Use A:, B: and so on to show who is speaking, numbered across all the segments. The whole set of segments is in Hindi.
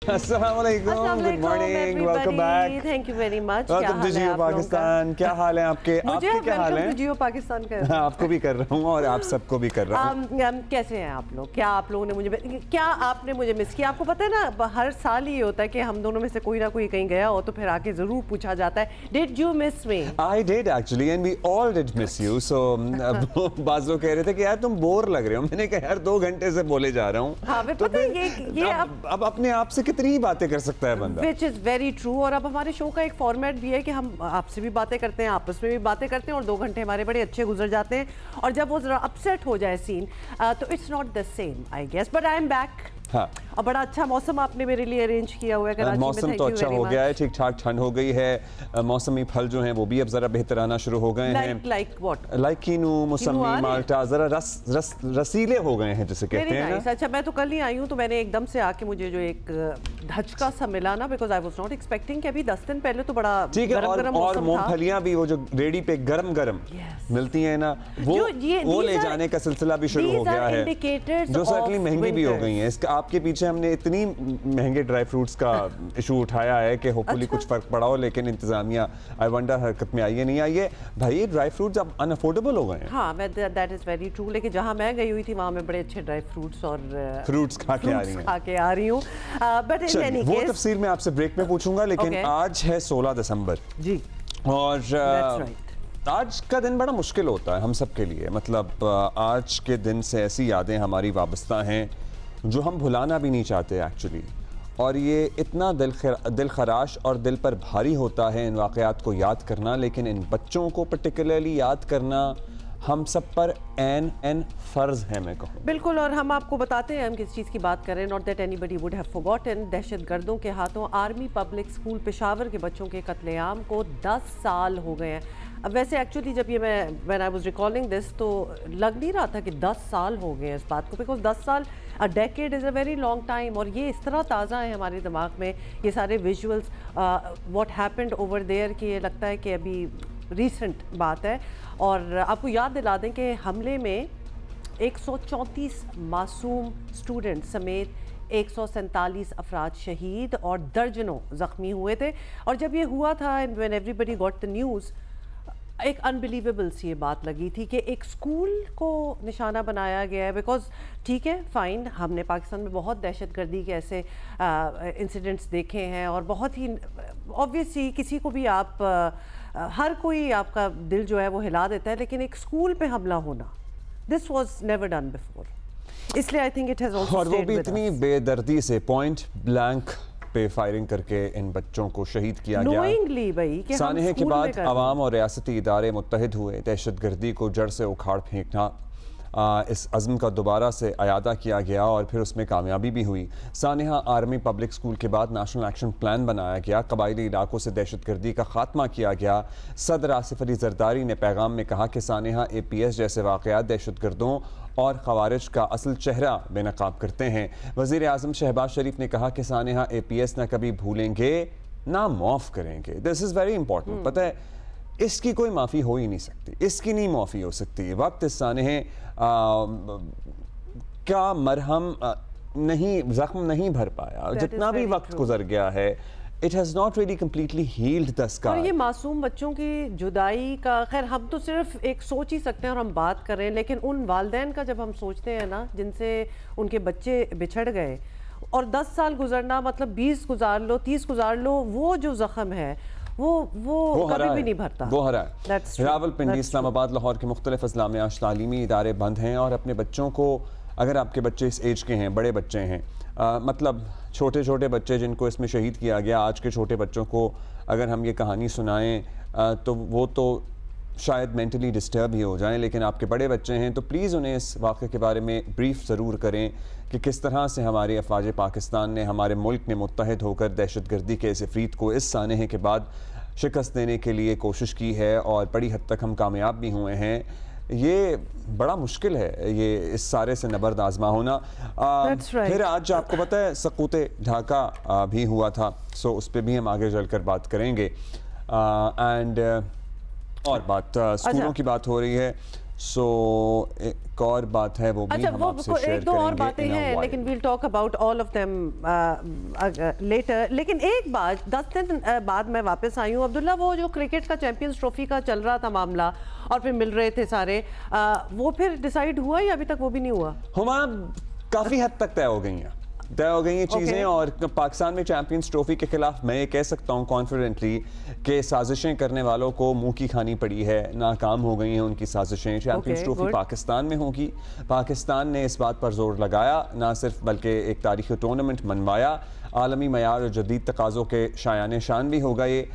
A: अस्सलामुअलैकुम, good morning, welcome back.
B: Thank you very much.
A: Welcome to Geo Pakistan. क्या हाल है आपके? आपके क्या हाल है?
B: जियो पाकिस्तान का
A: आपको भी कर रहा हूँ और आप सबको भी कर रहा हूँ।
B: कैसे हैं आप लोग? क्या आप लोगों ने क्या आपने मुझे मिस किया? आपको पता है ना, हर साल ये होता है कि हम दोनों में से कोई ना कोई कहीं गया हो तो फिर आके जरूर पूछा जाता है, did you miss me?
A: I did actually and we all did miss you. So बाज़ लोग कह रहे थे कि यार तुम बोर लग रहे हो। मैंने कहा यार 2 घंटे से बोले जा रहा हूँ।
B: हाँ,
A: तो
B: पता है ये
A: अब अपने आप से कितनी ही बातें कर सकता है बंदा।
B: Which is very true। और अब हमारे शो का एक फॉर्मेट भी है कि हम आपसे भी बातें करते हैं, आपस में भी बातें करते हैं और 2 घंटे हमारे बड़े अच्छे गुजर जाते हैं। और जब वो जरा अपसेट हो जाए सीन तो it's not the same I guess, but I am back.
A: हाँ,
B: और बड़ा अच्छा मौसम आपने मेरे लिए अरेंज किया हुआ है कराची में।
A: मौसम तो अच्छा हो गया है, ठीक ठाक ठंड हो गई है। मौसमी फल जो हैं वो भी अब जरा बेहतर आना शुरू हो गए हैं।
B: Like what? लाइक
A: कीनू, मौसमी, माल्टा जरा रसीले हो गए हैं जिसे कहते हैं ना।
B: अच्छा, मैं तो कल ही आई हूँ तो मैंने एकदम से आके मुझे जो एक धचका सा मिला ना, because I was not expecting कि अभी 10 दिन पहले तो बड़ा गरम
A: और मूंगफलियां भी वो जो रेडी पे गरम मिलती हैं ना, वो ले जाने का सिलसिला भी शुरू हो गया है, जो सर्टनली महंगी भी हो गई है। इसका आपके पीछे हमने इतनी महंगे ड्राई फ्रूट्स का इशू उठाया है कि होपफुली कुछ फर्क पड़ा हो, लेकिन इंतजामिया आई वंडर हरकत में आई है नहीं आई है। भाई ड्राई फ्रूट्स अब अनअफोर्डेबल हो गए हैं।
B: हाँ, दैट इज वेरी ट्रू। लेकिन जहाँ मैं गई हुई थी वहाँ मैं बड़े अच्छे ड्राई फ्रूट्स और
A: फ्रूट्स खा के आ रही हूँ।
B: बट इन एनी केस
A: वो तफसील मैं आपसे ब्रेक में पूछूंगा, लेकिन आज है 16 दिसंबर
B: जी,
A: और आज का दिन बड़ा मुश्किल होता है हम सब के लिए। मतलब आज के दिन से ऐसी यादें हमारी वाबस्ता हैं जो हम भुलाना भी नहीं चाहते एक्चुअली, और ये इतना दिल खराश और दिल पर भारी होता है इन वाक़यात को याद करना, लेकिन इन बच्चों को पर्टिकुलरली याद करना हम सब पर एन फ़र्ज़ है, मैं कहूँ।
B: बिल्कुल, और हम आपको बताते हैं हम किस चीज़ की बात करें। Not that anybody would have forgotten, दहशतगर्दों के हाथों आर्मी पब्लिक स्कूल पेशावर के बच्चों के कत्लेआम को 10 साल हो गए हैं। अब वैसे एक्चुअली जब ये when I was recalling this तो लग नहीं रहा था कि 10 साल हो गए हैं इस बात को, बिकॉज 10 साल a decade is a very long time. और ये इस तरह ताज़ा है हमारे दिमाग में ये सारे visuals, what happened over there, कि ये लगता है कि अभी रीसेंट बात है। और आपको याद दिला दें कि हमले में 134 मासूम स्टूडेंट समेत 147 अफराद शहीद और दर्जनों ज़ख्मी हुए थे। और जब ये हुआ था, when everybody got the news, एक अनबिलीवेबल सी ये बात लगी थी कि एक स्कूल को निशाना बनाया गया है। बिकॉज ठीक है, फाइन, हमने पाकिस्तान में बहुत दहशतगर्दी के ऐसे इंसिडेंट्स देखे हैं और बहुत ही ऑब्वियसली किसी को भी आप हर कोई आपका दिल जो है वो हिला देता है, लेकिन एक स्कूल पे हमला होना, this was never done before. इसलिए I think it has also
A: और वो भी इतनी बेदर्दी से पॉइंट ब्लैंक पे फायरिंग करके इन बच्चों को शहीद किया गया।
B: भाई कि
A: सानहे के बाद अवाम और रियासती इदारे मुत्तहिद हुए दहशतगर्दी को जड़ से उखाड़ फेंकना। इस अज़्म का दोबारा से अयादा किया गया और फिर उसमें कामयाबी भी हुई। सानहा आर्मी पब्लिक स्कूल के बाद नेशनल एक्शन प्लान बनाया गया, कबायली इलाकों से दहशतगर्दी का खात्मा किया गया। सदर आसिफ अली जरदारी ने पैगाम में कहा कि सानहा APS जैसे वाक़यात दहशतगर्दों और खवारिज का असल चेहरा बेनकाब करते हैं। वज़ीर आज़म शहबाज शरीफ ने कहा कि सानहा APS ना कभी भूलेंगे ना माफ़ करेंगे। This is very important. पता है, इसकी कोई माफ़ी हो ही नहीं सकती, इसकी नहीं माफ़ी हो सकती। वक्त इस सानहे का मरहम ज़ख्म नहीं भर पाया, जितना भी वक्त गुजर गया है, it has not really completely heeled the scar.
B: और ये मासूम बच्चों की जुदाई का, खैर हम तो सिर्फ एक सोच ही सकते हैं और हम बात कर रहे हैं, लेकिन उन वालदैन का जब हम सोचते हैं ना जिनसे उनके बच्चे बिछड़ गए, और 10 साल गुजरना, मतलब 20 गुजार लो, 30 गुजार लो, वो जो जख्म है वो कभी भी नहीं भरता।
A: वो हरा है। रावलपिंडी, इस्लामाबाद, लाहौर के मुख्तलिफ अज़ला में आज तालीमी इदारे बंद हैं और अपने बच्चों को, अगर आपके बच्चे इस एज के हैं, बड़े बच्चे हैं, मतलब छोटे छोटे बच्चे जिनको इसमें शहीद किया गया, आज के छोटे बच्चों को अगर हम ये कहानी सुनाएं तो वो तो शायद मेंटली डिस्टर्ब ही हो जाएं, लेकिन आपके बड़े बच्चे हैं तो प्लीज़ उन्हें इस वाक़े के बारे में ब्रीफ ज़रूर करें कि किस तरह से हमारी अफ़वाज पाकिस्तान ने, हमारे मुल्क ने मुत्तहिद होकर दहशतगर्दी के इस इफ़रीत को इस सानहे के बाद शिकस्त देने के लिए कोशिश की है और बड़ी हद तक हम कामयाब भी हुए हैं। ये बड़ा मुश्किल है ये इस सारे से नबर्द आजमा होना। फिर आज आपको पता है सकूत ढाका भी हुआ था, सो उस पर भी हम आगे चलकर बात करेंगे। और बात स्कूलों की बात हो रही है सो एक और बात है वो भी
B: अच्छा,
A: हम
B: वो
A: आपसे शेयर
B: एक दो और
A: करेंगे
B: बातें
A: in a
B: हैं,
A: while.
B: लेकिन we'll talk about all of them later. लेकिन एक बात, 10 दिन बाद मैं वापस आई हूँ अब्दुल्ला, वो जो क्रिकेट का चैंपियंस ट्रॉफी का चल रहा था मामला और फिर मिल रहे थे सारे, वो फिर डिसाइड हुआ या अभी तक वो भी नहीं हुआ?
A: हुमा काफ़ी हद तक तय हो गई हैं चीज़ें। और पाकिस्तान में चैंपियंस ट्रॉफी के खिलाफ मैं ये कह सकता हूँ कॉन्फिडेंटली कि साजिशें करने वालों को मुंह की खानी पड़ी है, नाकाम हो गई हैं उनकी साजिशें। चैंपियंस ट्रॉफी पाकिस्तान में होगी। पाकिस्तान ने इस बात पर जोर लगाया, ना सिर्फ बल्कि एक तारीखी टूर्नामेंट मनवाया, आलमी मयार और जदीद तकाज़ों के शायान शान भी हो गए,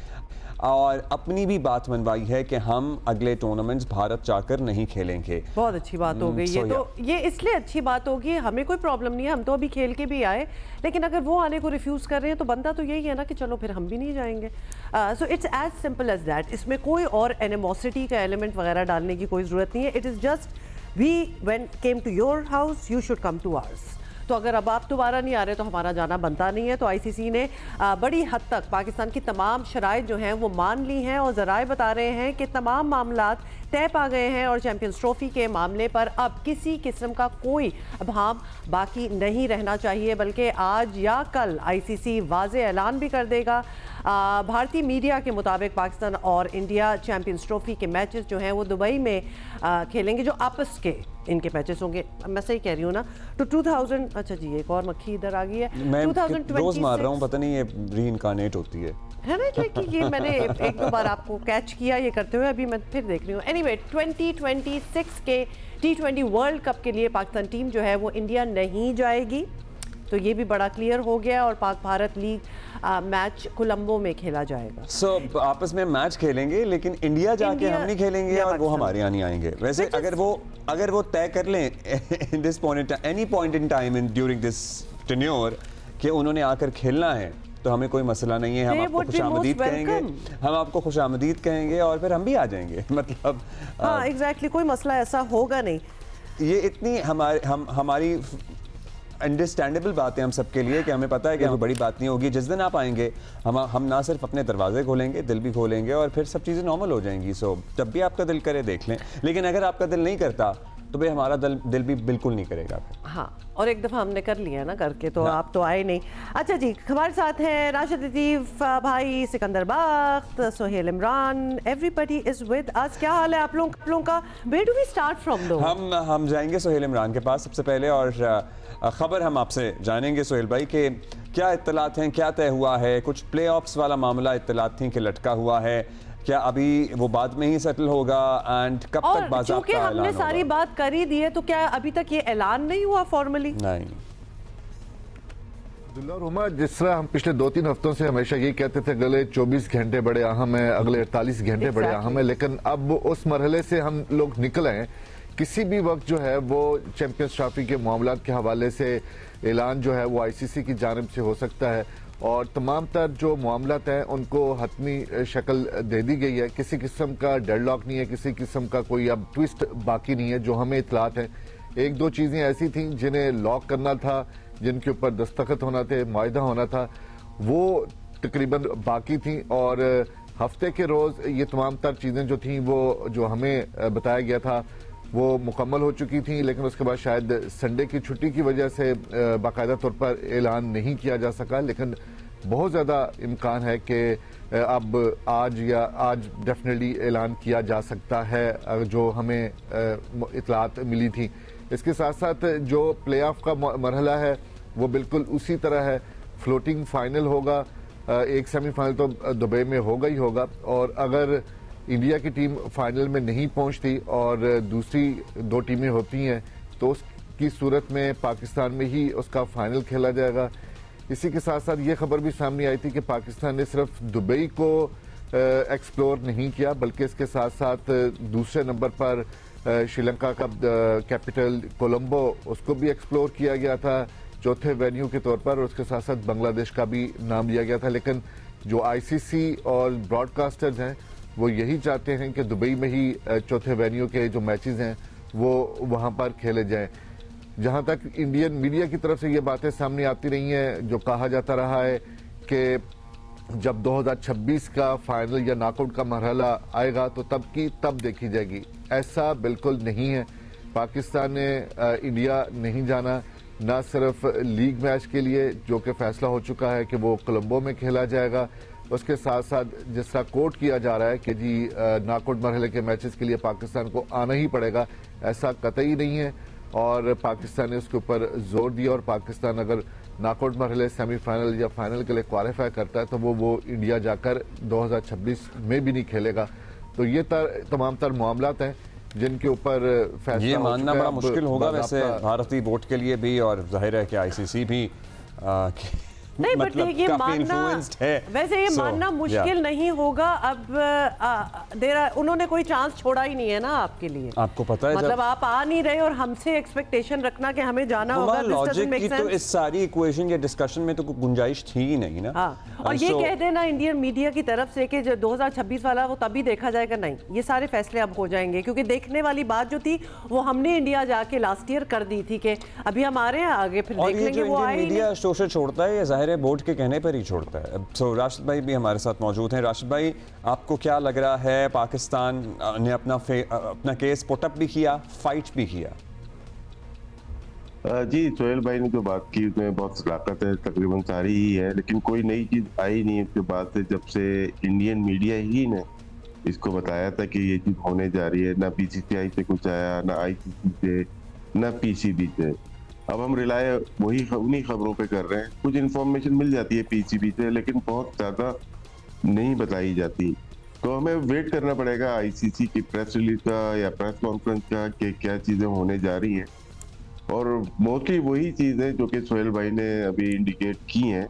A: और अपनी भी बात मनवाई है कि हम अगले टूर्नामेंट्स भारत जाकर नहीं खेलेंगे।
B: बहुत अच्छी बात हो गई ये तो। ये इसलिए अच्छी बात होगी, हमें कोई प्रॉब्लम नहीं है, हम तो अभी खेल के भी आए, लेकिन अगर वो आने को रिफ्यूज़ कर रहे हैं तो बंदा तो यही है ना कि चलो फिर हम भी नहीं जाएंगे। So it's as simple as that. इसमें कोई और एनिमोसिटी का एलिमेंट वगैरह डालने की कोई ज़रूरत नहीं है। It is just we when came to your house you should come to ours. तो अगर अब आप दोबारा नहीं आ रहे तो हमारा जाना बनता नहीं है। तो आईसीसी ने बड़ी हद तक पाकिस्तान की तमाम शराइत जो हैं वो मान ली हैं, और ज़राए बता रहे हैं कि तमाम मामलात तय पा गए हैं और चैंपियंस ट्रॉफी के मामले पर अब किसी किस्म का कोई अभाव बाकी नहीं रहना चाहिए, बल्कि आज या कल आईसीसी वाज़े ऐलान भी कर देगा। भारतीय मीडिया के मुताबिक पाकिस्तान और इंडिया चैंपियंस ट्रॉफी के मैचेस जो हैं वो दुबई में खेलेंगे, जो आपस के इनके मैचेस होंगे। मैं सही कह रही हूँ ना? तो 2000 अच्छा जी, एक और मक्खी इधर आ गई है।
A: मैं रोज मार रहा हूँ, पता नहीं ये रीइनकार्नेट होती है
B: ना? लेकिन ये मैंने एक दो बार आपको कैच किया ये करते हुए, अभी मैं फिर देख रही हूँ। एनीवे 2026 के T20 वर्ल्ड कप के लिए पाकिस्तान टीम जो है वो इंडिया नहीं जाएगी, तो ये भी बड़ा क्लियर हो गया। और पाक भारत लीग मैच कोलंबो में खेला जाएगा।
A: आपस में मैच खेलेंगे, लेकिन इंडिया जाके हम नहीं खेलेंगे और वो हमारे यहाँ नहीं आएंगे। वैसे अगर वो तय कर लें in this point, any point in time in during this tenure कि उन्होंने आकर खेलना है, तो हमें कोई मसला नहीं है। हम आपको खुशामदीद कहेंगे और फिर हम भी आ जाएंगे। मतलब
B: हाँ एग्जैक्टली, कोई मसला ऐसा होगा नहीं।
A: ये इतनी हमारी अंडरस्टैंडेबल बात है हम सबके लिए कि हमें पता है कि कोई बड़ी बात नहीं होगी। जिस दिन आप आएंगे हम ना सिर्फ अपने दरवाजे खोलेंगे, दिल भी खोलेंगे और फिर सब चीज़ें नॉर्मल हो जाएंगी। सो जब भी आपका दिल करे देख लें, लेकिन अगर आपका दिल नहीं करता तो भाई हमारा दिल भी बिल्कुल नहीं करेगा।
B: हाँ, और एक दफ़ा हमने कर लिया ना करके, तो आप तो आए नहीं। अच्छा जी, हमारे साथ हैं राशिद लतीफ़ भाई, Sikandar Bakht, Sohail Imran, everybody is with us. क्या हाल है आप लोगों का? Where do we start from दो?
A: हम जाएंगे सोहेल इमरान के पास सबसे पहले, और ख़बर हम आपसे जानेंगे सोहेल भाई कि क्या इत्तलात हैं, क्या तय हुआ है। कुछ प्ले ऑफ्स वाला मामला इत्तलात थी कि लटका हुआ है, क्या अभी वो बाद में ही सेटल होगा एंड कब तक बाज़ाब्ता ऐलान होगा?
B: हमने सारी बात कर ही दी है, तो क्या अभी तक ये ऐलान नहीं हुआ फॉर्मली?
A: नहीं
C: अब्दुल्ला और हुमा, जिस तरह हम पिछले 2-3 हफ्तों से हमेशा यही कहते थे अगले 24 घंटे बड़े अहम है, अगले 48 घंटे बड़े अहम है, लेकिन अब उस मरहले से हम लोग निकल आए। किसी भी वक्त जो है वो चैंपियंस ट्रॉफी के मामलात के हवाले से ऐलान जो है वो आईसीसी की जानिब से हो सकता है, और तमाम तर जो मामलात हैं उनको हतमी शक्ल दे दी गई है। किसी किस्म का डेडलॉक नहीं है, किसी किस्म का कोई अब ट्विस्ट बाकी नहीं है। जो हमें इतलात हैं, एक दो चीज़ें ऐसी थीं जिन्हें लॉक करना था, जिनके ऊपर दस्तखत होना थे, मुआहदा होना था, वो तकरीबन बाकी थी। और हफ्ते के रोज़ ये तमाम तर चीज़ें जो थीं वो जो हमें बताया गया था वो मुकम्मल हो चुकी थी, लेकिन उसके बाद शायद संडे की छुट्टी की वजह से बाकायदा तौर पर ऐलान नहीं किया जा सका। लेकिन बहुत ज़्यादा इम्कान है कि अब आज डेफिनेटली ऐलान किया जा सकता है, जो हमें इतलात मिली थी। इसके साथ साथ जो प्ले ऑफ का मरहला है वो बिल्कुल उसी तरह है। फ्लोटिंग फाइनल होगा, एक सेमीफाइनल तो दुबई में होगा ही होगा, और अगर इंडिया की टीम फाइनल में नहीं पहुंचती और दूसरी दो टीमें होती हैं तो उसकी सूरत में पाकिस्तान में ही उसका फाइनल खेला जाएगा। इसी के साथ साथ ये खबर भी सामने आई थी कि पाकिस्तान ने सिर्फ दुबई को एक्सप्लोर नहीं किया, बल्कि इसके साथ साथ दूसरे नंबर पर श्रीलंका का कैपिटल कोलंबो, उसको भी एक्सप्लोर किया गया था चौथे वेन्यू के तौर पर, और उसके साथ साथ बांग्लादेश का भी नाम लिया गया था। लेकिन जो आईसीसी और ब्रॉडकास्टर्स हैं वो यही चाहते हैं कि दुबई में ही चौथे वेन्यू के जो मैचेस हैं वो वहाँ पर खेले जाएं। जहाँ तक इंडियन मीडिया की तरफ से ये बातें सामने आती रही हैं, जो कहा जाता रहा है कि जब 2026 का फाइनल या नॉकआउट का मरहला आएगा तो तब देखी जाएगी। ऐसा बिल्कुल नहीं है। पाकिस्तान ने इंडिया नहीं जाना, ना सिर्फ लीग मैच के लिए जो कि फैसला हो चुका है कि वो कोलंबो में खेला जाएगा, उसके साथ साथ जिस तरह कोट किया जा रहा है कि जी नॉकआउट मरहले के मैचेस के लिए पाकिस्तान को आना ही पड़ेगा, ऐसा कतई नहीं है। और पाकिस्तान ने उसके ऊपर जोर दिया और पाकिस्तान अगर नॉकआउट मरहले सेमीफाइनल या फाइनल के लिए क्वालिफाई करता है तो वो इंडिया जाकर 2026 में भी नहीं खेलेगा। तो ये तमाम तर मामलात हैं जिनके ऊपर फैसला
A: ये मानना बड़ा मुश्किल होगा वैसे भारतीय बोर्ड के लिए भी, और जाहिर है कि आईसीसी भी
B: नहीं,
A: मतलब
B: ये मानना
A: है।
B: वैसे ये मानना मुश्किल नहीं होगा। अब उन्होंने कोई चांस छोड़ा ही नहीं है ना आपके लिए।
A: आपको पता है
B: मतलब आप आ नहीं रहे और हमसे एक्सपेक्टेशन रखना कि हमें जाना होगा,
A: लॉजिक की तो इस सारी इक्वेशन या डिस्कशन में तो कोई गुंजाइश थी ही नहीं ना।
B: हाँ। और ये कह देना इंडियन मीडिया की तरफ से कि जो 2026 वाला वो तभी देखा जाएगा, नहीं, ये सारे फैसले अब हो जाएंगे, क्योंकि देखने वाली बात जो थी वो हमने इंडिया जाके लास्ट ईयर कर दी थी कि अभी हम आ रहे हैं, आगे फिर देख लेंगे। वो आए
A: मीडिया शोशे छोड़ता है या जाहिर है बोर्ड के कहने पर ही छोड़ता है। सो राशिद भाई भी हमारे साथ मौजूद हैं। राशिद भाई, आपको क्या लग रहा है, पाकिस्तान ने अपना केस पुटअप भी किया, फाइट भी किया?
D: जी, सोहेल भाई ने जो बात की उसमें बहुत सलाकत है, तकरीबन सारी ही है, लेकिन कोई नई चीज आई नहीं उसके बाद से, जब से इंडियन मीडिया ही ने इसको बताया था कि ये चीज होने जा रही है। ना बीसीसीआई से कुछ आया, ना आईसीसी से, ना पीसीबी से। अब हम रिलाय वही उन्हीं खबरों पे कर रहे हैं। कुछ इन्फॉर्मेशन मिल जाती है पीसीबी से, लेकिन बहुत ज्यादा नहीं बताई जाती। तो हमें वेट करना पड़ेगा आईसीसी की प्रेस रिलीज का या प्रेस कॉन्फ्रेंस का कि क्या चीजें होने जा रही हैं। और मोस्टली वही चीजें जो कि सोहेल भाई ने अभी इंडिकेट की हैं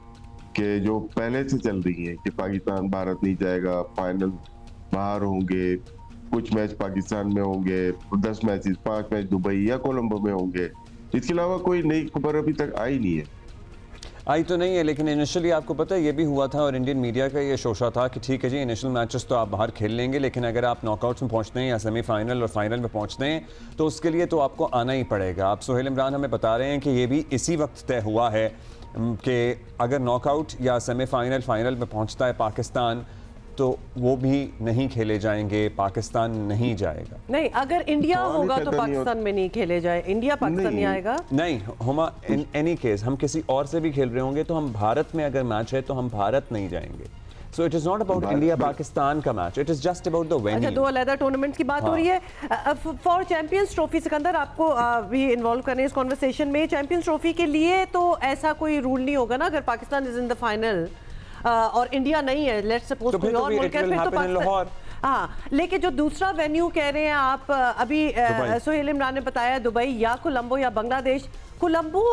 D: कि जो पहले से चल रही हैं कि पाकिस्तान भारत नहीं जाएगा, फाइनल बाहर होंगे, कुछ मैच पाकिस्तान में होंगे, 10 मैचेस 5 मैच दुबई या कोलंबो में होंगे। इसके अलावा कोई नई खबर अभी तक आई नहीं है।
A: आई तो नहीं है, लेकिन इनिशियली आपको पता है ये भी हुआ था और इंडियन मीडिया का ये शोशा था कि ठीक है जी, इनिशियल मैचेस तो आप बाहर खेल लेंगे, लेकिन अगर आप नॉकआउट्स में पहुंचते हैं या सेमीफाइनल और फाइनल में पहुंचते हैं तो उसके लिए तो आपको आना ही पड़ेगा। आप सोहेल इमरान हमें बता रहे हैं कि ये भी इसी वक्त तय हुआ है कि अगर नॉकआउट या सेमीफाइनल फाइनल में पहुँचता है पाकिस्तान तो वो भी नहीं खेले जाएंगे, पाकिस्तान नहीं जाएगा।
B: नहीं, अगर इंडिया होगा तो पाकिस्तान में नहीं खेले जाए, इंडिया पाकिस्तान नहीं आएगा।
A: नहीं हुमा, इन एनी केस हम किसी और से भी खेल रहे होंगे तो हम भारत में अगर मैच है तो हम भारत नहीं जाएंगे। So it is not about India Pakistan का match, it is just about the venue.
B: अच्छा, 2 अलग टूर्नामेंट्स की बात हो रही है। फॉर चैंपियंस ट्रॉफी, सिकंदर आपको भी इन्वॉल्व करने इस कॉन्वर्सेशन में। चैंपियंस ट्रॉफी के लिए तो ऐसा कोई रूल नहीं होगा ना, अगर Pakistan is in the final और इंडिया नहीं है, लेट्स सपोज कोई और मुल्क है, फिर तो पाकिस्तान। हाँ, लेकिन जो दूसरा वेन्यू कह रहे हैं आप अभी सोहेल इमरान ने बताया दुबई या कोलंबो या Bangladesh. Colombo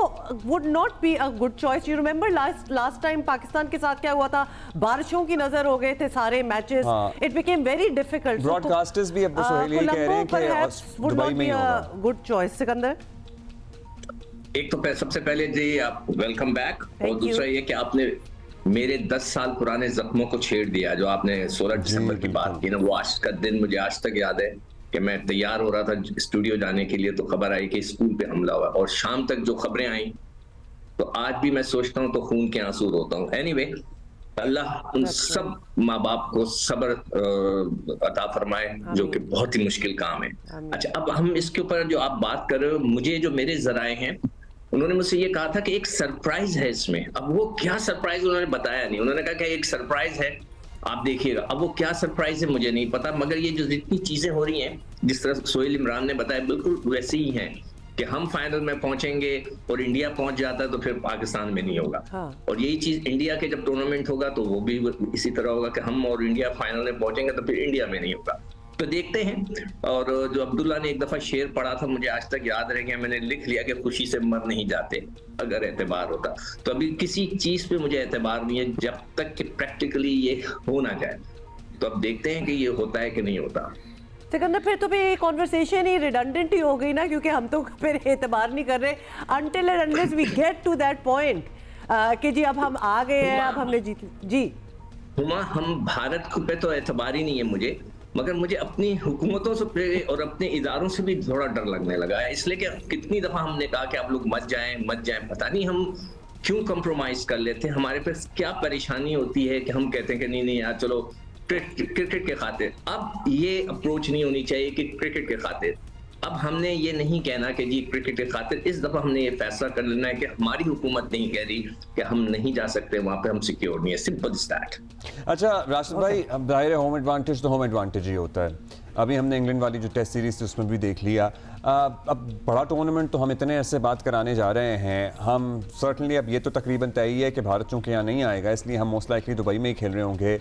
B: would not be a good choice. You remember last time Pakistan के साथ क्या हुआ था, बारिशों की नजर हो गए थे सारे matches, it became very difficult.
A: Broadcasters भी अब सोहेल ये कह रहे हैं कि दुबई में ही होगा
B: गुड चॉइस। सिकंदर,
E: एक तो सबसे पहले जी आप वेलकम बैक, और दूसरा ये कि आपने मेरे 10 साल पुराने जख्मों को छेड़ दिया। जो आपने 16 दिसंबर की बात की ना, वो आज का दिन मुझे आज तक याद है कि मैं तैयार हो रहा था स्टूडियो जाने के लिए, तो खबर आई कि स्कूल पे हमला हुआ, और शाम तक जो खबरें आई तो आज भी मैं सोचता हूँ तो खून के आंसू रोता हूँ। एनीवे, अल्लाह उन सब माँ बाप को सब्र अता फरमाए, जो कि बहुत ही मुश्किल काम है। अच्छा, अब हम इसके ऊपर जो आप बात कर रहे हो, मुझे जो मेरे जराए हैं उन्होंने मुझसे ये कहा था कि एक सरप्राइज है इसमें। अब वो क्या सरप्राइज उन्होंने बताया नहीं, उन्होंने कहा कि एक सरप्राइज है, आप देखिएगा। अब वो क्या सरप्राइज है मुझे नहीं पता, मगर ये जो जितनी चीजें हो रही हैं, जिस तरह सोहेल इमरान ने बताया, बिल्कुल वैसे ही हैं कि हम फाइनल में पहुंचेंगे और इंडिया पहुंच जाता है तो फिर पाकिस्तान में नहीं होगा। हाँ। और यही चीज इंडिया के जब टूर्नामेंट होगा तो वो भी इसी तरह होगा कि हम और इंडिया फाइनल में पहुंचेंगे तो फिर इंडिया में नहीं होगा। तो देखते हैं। और जो अब्दुल्ला ने एक दफा शेर पढ़ा था, मुझे आज तक याद रह गया, मैंने लिख लिया कि खुशी से मर नहीं जाते अगर एतबार होता। तो अभी किसी चीज पे मुझे एतबार नहीं है जब तक कि प्रैक्टिकली ये हो ना जाए। तो अब देखते हैं कि ये होता है कि नहीं होता।
B: सिकंदर, फिर तो ये कॉन्वर्सेशन ही रिडंडेंट ही हो गई ना, क्योंकि हम तो फिर एतबार नहीं कर रहे until and unless we get to that point कि जी अब हम आ गए हैं, अब हमने जीत जी।
E: हुमा, हम भारत पे तो एतबार ही नहीं है मुझे, मगर मुझे अपनी हुकूमतों से और अपने इदारों से भी थोड़ा डर लगने लगा है। इसलिए कि कितनी दफा हमने कहा कि आप लोग मत जाएं, पता नहीं हम क्यों कंप्रोमाइज कर लेते हैं। हमारे पास क्या परेशानी होती है कि हम कहते हैं कि नहीं यार चलो क्रिकेट के खातिर। अब ये अप्रोच नहीं होनी चाहिए कि क्रिकेट के खातिर। अब हमने ये नहीं कहना कि जी क्रिकेट के खातिर, इस दफा हमने ये फैसला कर लेना है कि हमारी हुकूमत नहीं कह रही कि हम नहीं जा सकते वहां पे, हम सिक्योर नहीं है, सिंपल इज दैट।
A: अच्छा राशिद भाई, अब जाहिर है होम एडवांटेज तो होम एडवांटेज ही होता है। अभी हमने इंग्लैंड वाली जो टेस्ट सीरीज थी उसमें भी देख लिया। अब बड़ा टूर्नामेंट तो हम इतने अरसे बात कराने जा रहे हैं, हम सर्टनली अब ये तो तकरीबन तय ही है कि भारत चूँकि यहाँ नहीं आएगा, इसलिए हम मोस्ट लाइकली दुबई में ही खेल रहे होंगे।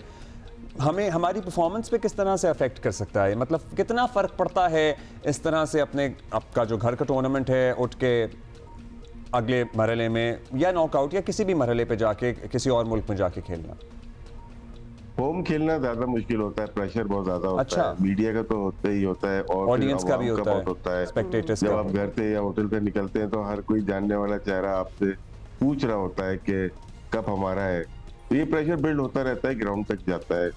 A: हमें हमारी परफॉर्मेंस पे किस तरह से अफेक्ट कर सकता है, मतलब कितना फ़र्क पड़ता है इस तरह से अपने आपका जो घर का टूर्नामेंट है उठ के अगले मरहले में या नॉकआउट या किसी भी मरहले पे जाके किसी और मुल्क में जाके खेलना?
D: होम खेलना ज्यादा मुश्किल होता है, प्रेशर बहुत ज्यादा होता है, मीडिया का तो होता ही होता है और
A: ऑडियंस का भी होता है, स्पेक्टेटर्स
D: जब आप घर से या होटल पे निकलते हैं तो हर कोई जानने वाला चेहरा आपसे पूछ रहा होता है कि कब हमारा है। ये प्रेशर बिल्ड होता रहता है, ग्राउंड तक जाता है।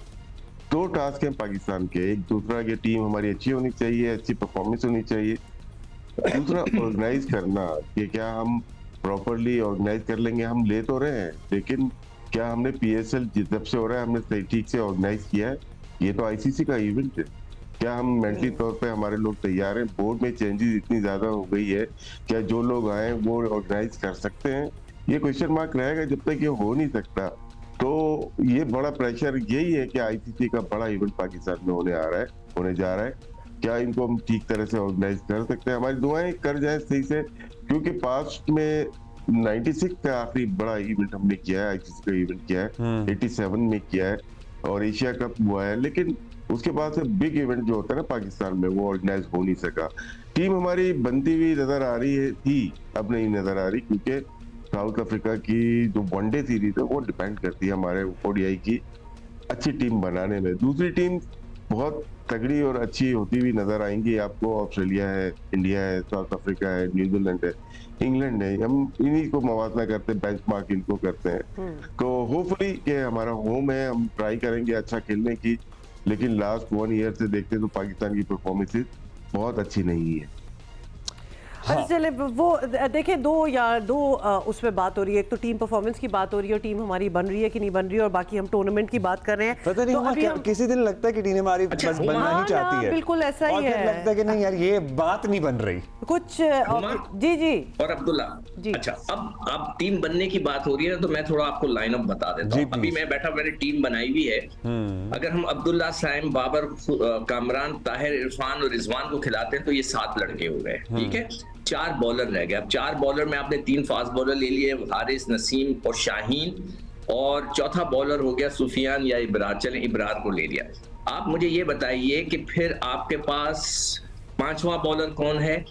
D: दो टास्क हैं पाकिस्तान के, एक दूसरा की टीम हमारी अच्छी होनी चाहिए, अच्छी परफॉर्मेंस होनी चाहिए, दूसरा ऑर्गेनाइज करना कि क्या हम प्रॉपरली ऑर्गेनाइज कर लेंगे। हम ले तो रहे हैं लेकिन क्या हमने PSL जब से हो रहा है हमने ठीक से ऑर्गेनाइज किया है? ये तो ICC का इवेंट है, क्या हम मेंटली तौर पे हमारे लोग तैयार हैं? बोर्ड में चेंजेस इतनी ज्यादा हो गई है, क्या जो लोग आए वो ऑर्गेनाइज कर सकते हैं? ये क्वेश्चन मार्क रहेगा जब तक ये हो नहीं सकता। तो ये बड़ा प्रेशर यही है कि ICC का बड़ा इवेंट पाकिस्तान में होने जा रहा है, क्या इनको हम ठीक तरह से ऑर्गेनाइज कर सकते हैं? हमारी दुआएं कर जाए सही से, क्योंकि पास्ट में 96 का आखिरी बड़ा इवेंट हमने किया है, ICC का इवेंट किया है, 87 में किया है और एशिया कप हुआ है, लेकिन उसके बाद से बिग इवेंट जो होता है ना पाकिस्तान में वो ऑर्गेनाइज हो नहीं सका। टीम हमारी बनती हुई नजर आ रही थी, अब नहीं नजर आ रही, क्योंकि साउथ अफ्रीका की जो वनडे सीरीज है वो डिपेंड करती है हमारे ODI की अच्छी टीम बनाने में। दूसरी टीम बहुत तगड़ी और अच्छी होती हुई नजर आएंगी आपको, ऑस्ट्रेलिया है, इंडिया है, साउथ अफ्रीका है, न्यूजीलैंड है, इंग्लैंड है, हम इन्हीं को मवाजना करते हैं, बेंचमार्क इनको करते हैं। तो होपफुली कि हमारा होम है, हम ट्राई करेंगे अच्छा खेलने की, लेकिन लास्ट 1 ईयर से देखते तो पाकिस्तान की परफॉर्मेंसेस बहुत अच्छी नहीं है।
B: अच्छा चले वो देखें, दो उसमें बात हो रही है, एक तो टीम परफॉर्मेंस की बात हो रही है और टीम हमारी बन रही है कि नहीं बन रही है, और बाकी हम टूर्नामेंट की बात कर रहे हैं।
A: पता नहीं, तो अभी किसी दिन लगता है कि टीम हमारी बनना ही चाहती है,
B: बिल्कुल ऐसा ही है,
A: लगता है कि नहीं यार ये बात नहीं बन रही कुछ।
B: जी
E: और अब्दुल्ला जी, अच्छा अब टीम बनने की बात हो रही है ना, तो मैं थोड़ा आपको लाइनअप बता देता हूँ। अभी मैं बैठा, मैंने टीम बनाई हुई है। अगर हम अब्दुल्ला, साइम, बाबर, कामरान, ताहिर, इरफान और रिजवान को खिलाते हैं तो ये 7 लड़के हो गए, ठीक है। 4 बॉलर रह गए। अब 4 बॉलर में आपने 3 फास्ट बॉलर ले लिए, हारिस, नसीम और शाहीन, और चौथा बॉलर हो गया सुफियान या इब्रार। चले इब्रार को ले लिया। आप मुझे ये बताइए कि फिर आपके पास 5वां बॉलर कौन है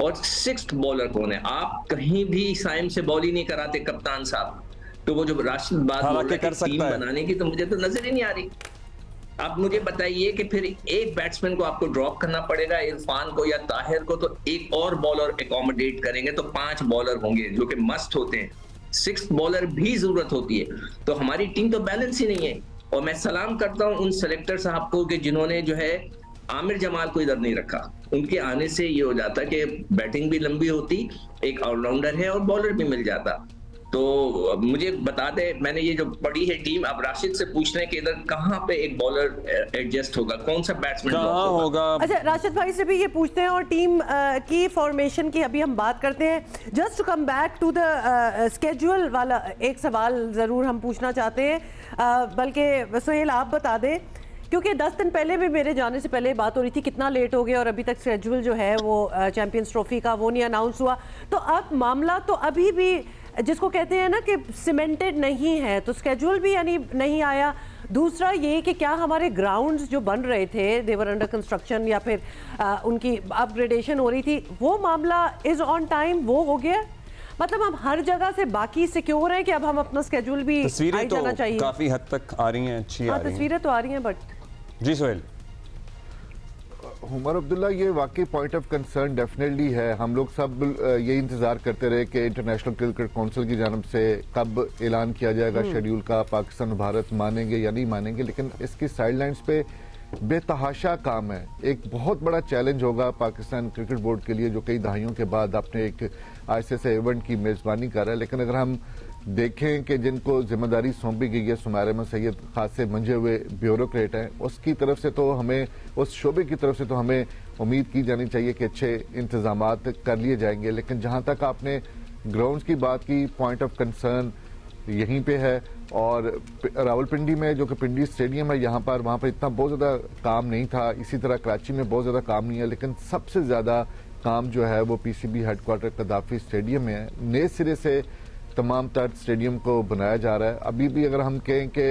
E: और 6th बॉलर कौन है? आप कहीं भी साइम से बॉल ही नहीं कराते कप्तान साहब, तो वो जो राशिद बात बोल रहे हैं टीम बनाने की, तो मुझे तो नजर ही नहीं आ रही। अब मुझे बताइए कि फिर एक बैट्समैन को आपको ड्रॉप करना पड़ेगा, इरफान को या ताहिर को, तो एक और बॉलर एकोमोडेट करेंगे तो 5 बॉलर होंगे जो कि मस्ट होते हैं। 6th बॉलर भी जरूरत होती है, तो हमारी टीम तो बैलेंस ही नहीं है। और मैं सलाम करता हूं उन सेलेक्टर साहब को कि जिन्होंने जो है आमिर जमाल को इधर नहीं रखा। उनके आने से ये हो जाता कि बैटिंग भी लंबी होती, एक ऑलराउंडर है और बॉलर भी मिल जाता। तो मुझे बता दे, मैंने ये जो पढ़ी है टीम, अब राशिद से पूछने के इधर कहाँ पे एक बॉलर एडजस्ट होगा, कौन सा बैट्समैन होगा?
B: अच्छा राशिद भाई से भी ये पूछते हैं और टीम की फॉर्मेशन की अभी हम बात करते हैं। Just to come back to the schedule वाला एक सवाल जरूर हम पूछना चाहते हैं, बल्कि सोहेल आप बता दें, क्योंकि 10 दिन पहले भी मेरे जाने से पहले बात हो रही थी कितना लेट हो गया और अभी तक शेड्यूल जो है वो चैंपियंस ट्रॉफी का वो नहीं अनाउंस हुआ। तो अब मामला तो अभी भी जिसको कहते हैं ना कि सीमेंटेड नहीं है, तो स्केड्यूल भी यानी नहीं आया। दूसरा ये कि क्या हमारे ग्राउंड्स जो बन रहे थे, देवर अंडर कंस्ट्रक्शन या फिर उनकी अपग्रेडेशन हो रही थी, वो मामला इज ऑन टाइम, वो हो गया? मतलब हम हर जगह से बाकी सिक्योर हैं कि अब हम अपना स्केड्यूल भी
A: तस्वीरें तो जाना चाहिए? काफी हद तक आ रही हैं, अच्छी आ रही हैं,
B: तस्वीरें तो आ रही हैं, बट
A: जी सोहेल।
C: उमर अब्दुल्ला, ये वाकई पॉइंट ऑफ कंसर्न डेफिनेटली है। हम लोग सब ये इंतजार करते रहे कि इंटरनेशनल क्रिकेट काउंसिल की जानब से कब ऐलान किया जाएगा शेड्यूल का, पाकिस्तान भारत मानेंगे या नहीं मानेंगे, लेकिन इसकी साइडलाइंस पे बेतहाशा काम है। एक बहुत बड़ा चैलेंज होगा पाकिस्तान क्रिकेट बोर्ड के लिए, जो कई दहाइयों के बाद अपने एक ICC इवेंट की मेजबानी कर रहा है। लेकिन अगर हम देखें कि जिनको जिम्मेदारी सौंपी गई है सुमारे में सैयद खासे मंझे हुए ब्यूरोक्रेट हैं, उसकी तरफ से तो हमें, उस शोबे की तरफ से तो हमें उम्मीद की जानी चाहिए कि अच्छे इंतजामात कर लिए जाएंगे। लेकिन जहां तक आपने ग्राउंड्स की बात की, पॉइंट ऑफ कंसर्न यहीं पे है। और रावलपिंडी में जो कि पिंडी स्टेडियम है, वहां पर इतना बहुत ज्यादा काम नहीं था। इसी तरह कराची में बहुत ज्यादा काम नहीं है, लेकिन सबसे ज्यादा काम जो है वो पीसीबी हेडक्वार्टर कदाफी स्टेडियम में है। नए सिरे से तमाम तर स्टेडियम को बनाया जा रहा है। अभी भी अगर हम कहें कि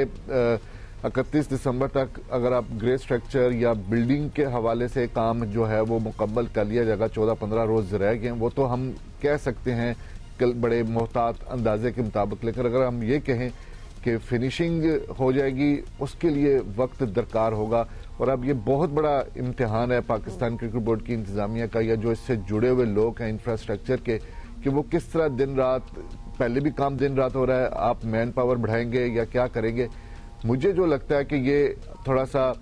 C: 31 दिसंबर तक अगर आप ग्रे स्ट्रक्चर या बिल्डिंग के हवाले से काम जो है वो मुकम्मल कर लिया जाएगा, 14-15 रोज रह गए, वो तो हम कह सकते हैं बड़े मोहतात अंदाजे के मुताबिक। लेकिन अगर हम ये कहें कि फिनिशिंग हो जाएगी, उसके लिए वक्त दरकार होगा। और अब ये बहुत बड़ा इम्तिहान है पाकिस्तान क्रिकेट बोर्ड की इंतजामिया का, या जो इससे जुड़े हुए लोग हैं इंफ्रास्ट्रक्चर के, कि वो किस तरह दिन रात, पहले भी काम दिन रात हो रहा है, आप मैन पावर बढ़ाएंगे या क्या करेंगे। मुझे जो लगता है कि ये थोड़ा सा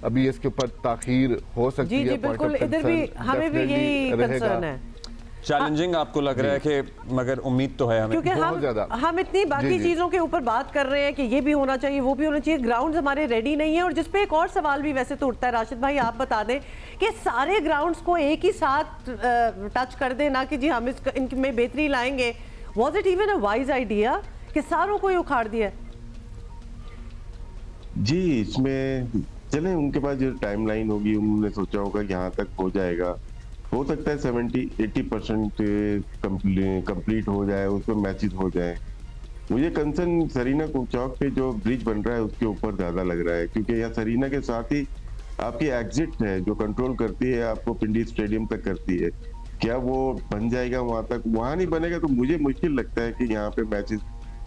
C: अभी इसके ऊपर ताखीर हो सकती है।
B: जी बिल्कुल, इधर भी हमें भी यही कंसर्न है।
A: चैलेंजिंग आपको लग रहा है कि, मगर उम्मीद तो है हमें,
B: क्योंकि हम इतनी बाकी चीजों के ऊपर बात कर रहे हैं कि ये भी होना चाहिए, वो भी होना चाहिए, ग्राउंड्स हमारे रेडी नहीं है। और जिसपे एक और सवाल भी वैसे तो उठता है, राशिद भाई आप बता दें कि सारे ग्राउंड्स को एक ही साथ टच कर दें, ना कि जी हम इनमें बेहतरी लाएंगे। Was it even a wise idea कि सारों को ही उखाड़ दिया?
D: जी, इसमें चले उनके पास जो टाइमलाइन होगी, उन्होंने सोचा होगा कि यहाँ तक हो जाएगा। हो सकता है 70-80% कंप्लीट हो जाए, उसमें मैचेस हो जाए। मुझे कंसर्न सरीना चौक पे जो ब्रिज बन रहा है उसके ऊपर ज्यादा लग रहा है, क्योंकि यहाँ सरीना के साथ ही आपकी एग्जिट है जो कंट्रोल करती है आपको पिंडी स्टेडियम तक करती है। क्या वो बन जाएगा वहां तक? वहां नहीं बनेगा तो मुझे मुश्किल लगता है कि यहाँ पे मैचेस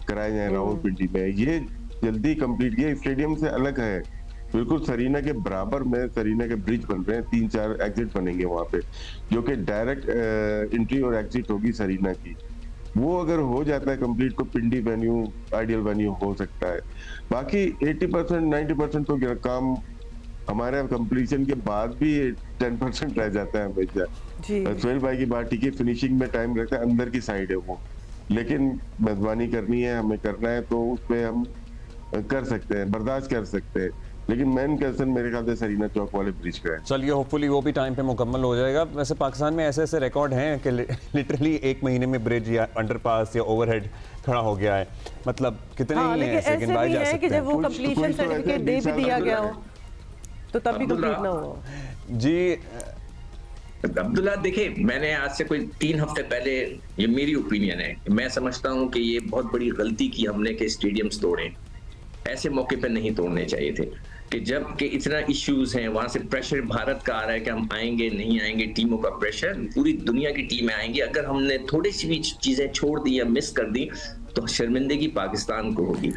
D: कराए जाए रावलपिंडी में। ये जल्दी कंप्लीट, ये स्टेडियम से अलग है, बिल्कुल सरीना के बराबर में सरीना के ब्रिज बन रहे हैं, 3-4 एग्जिट बनेंगे वहां पे, जो कि डायरेक्ट एंट्री और एग्जिट होगी सरीना की। वो अगर हो जाता है कंप्लीट तो पिंडी वेन्यू आइडियल वेन्यू हो सकता है। बाकी 80% 90% तो काम हमारे कंप्लीशन के बाद भी 10% रह जाता है हमेशा। सोहेल भाई की बात ठीक है, फिनिशिंग में टाइम लगता है, अंदर की साइड है वो, लेकिन मेजबानी करनी है, हमें करना है तो उस पर हम कर सकते हैं, बर्दाश्त कर सकते हैं। लेकिन मेन कंसर्न मेरे ख्याल से सरीना चौक वाले ब्रिज का है।
A: चलिए होपफुली वो भी टाइम पे मुकम्मल हो जाएगा। वैसे पाकिस्तान में ऐसे ऐसे रिकॉर्ड हैं कि लिटरली 1 महीने में ब्रिज या अंडरपास या ओवरहेड खड़ा हो गया है। मतलब कितने ही हैं ऐसे गिनवाए जा सकते हैं।
B: जब वो कंप्लीशन सर्टिफिकेट दे भी दिया गया हो तो तब भी कंप्लीट ना हो।
A: जी
E: अब्दुल्ला, देखिए मैंने आज से कोई 3 हफ्ते पहले, ये मेरी ओपिनियन है, मैं समझता हूँ कि ये बहुत बड़ी गलती की हमने कि स्टेडियम्स तोड़े। ऐसे मौके पर नहीं तोड़ने चाहिए थे कि जब कि इतना इश्यूज हैं, वहां से प्रेशर भारत का आ रहा है कि हम आएंगे नहीं आएंगे, टीमों का प्रेशर, पूरी दुनिया की टीमें आएंगी। अगर हमने थोड़ी सी भी चीजें छोड़ दी या मिस कर दी तो शर्मिंदगी पाकिस्तान को होगी।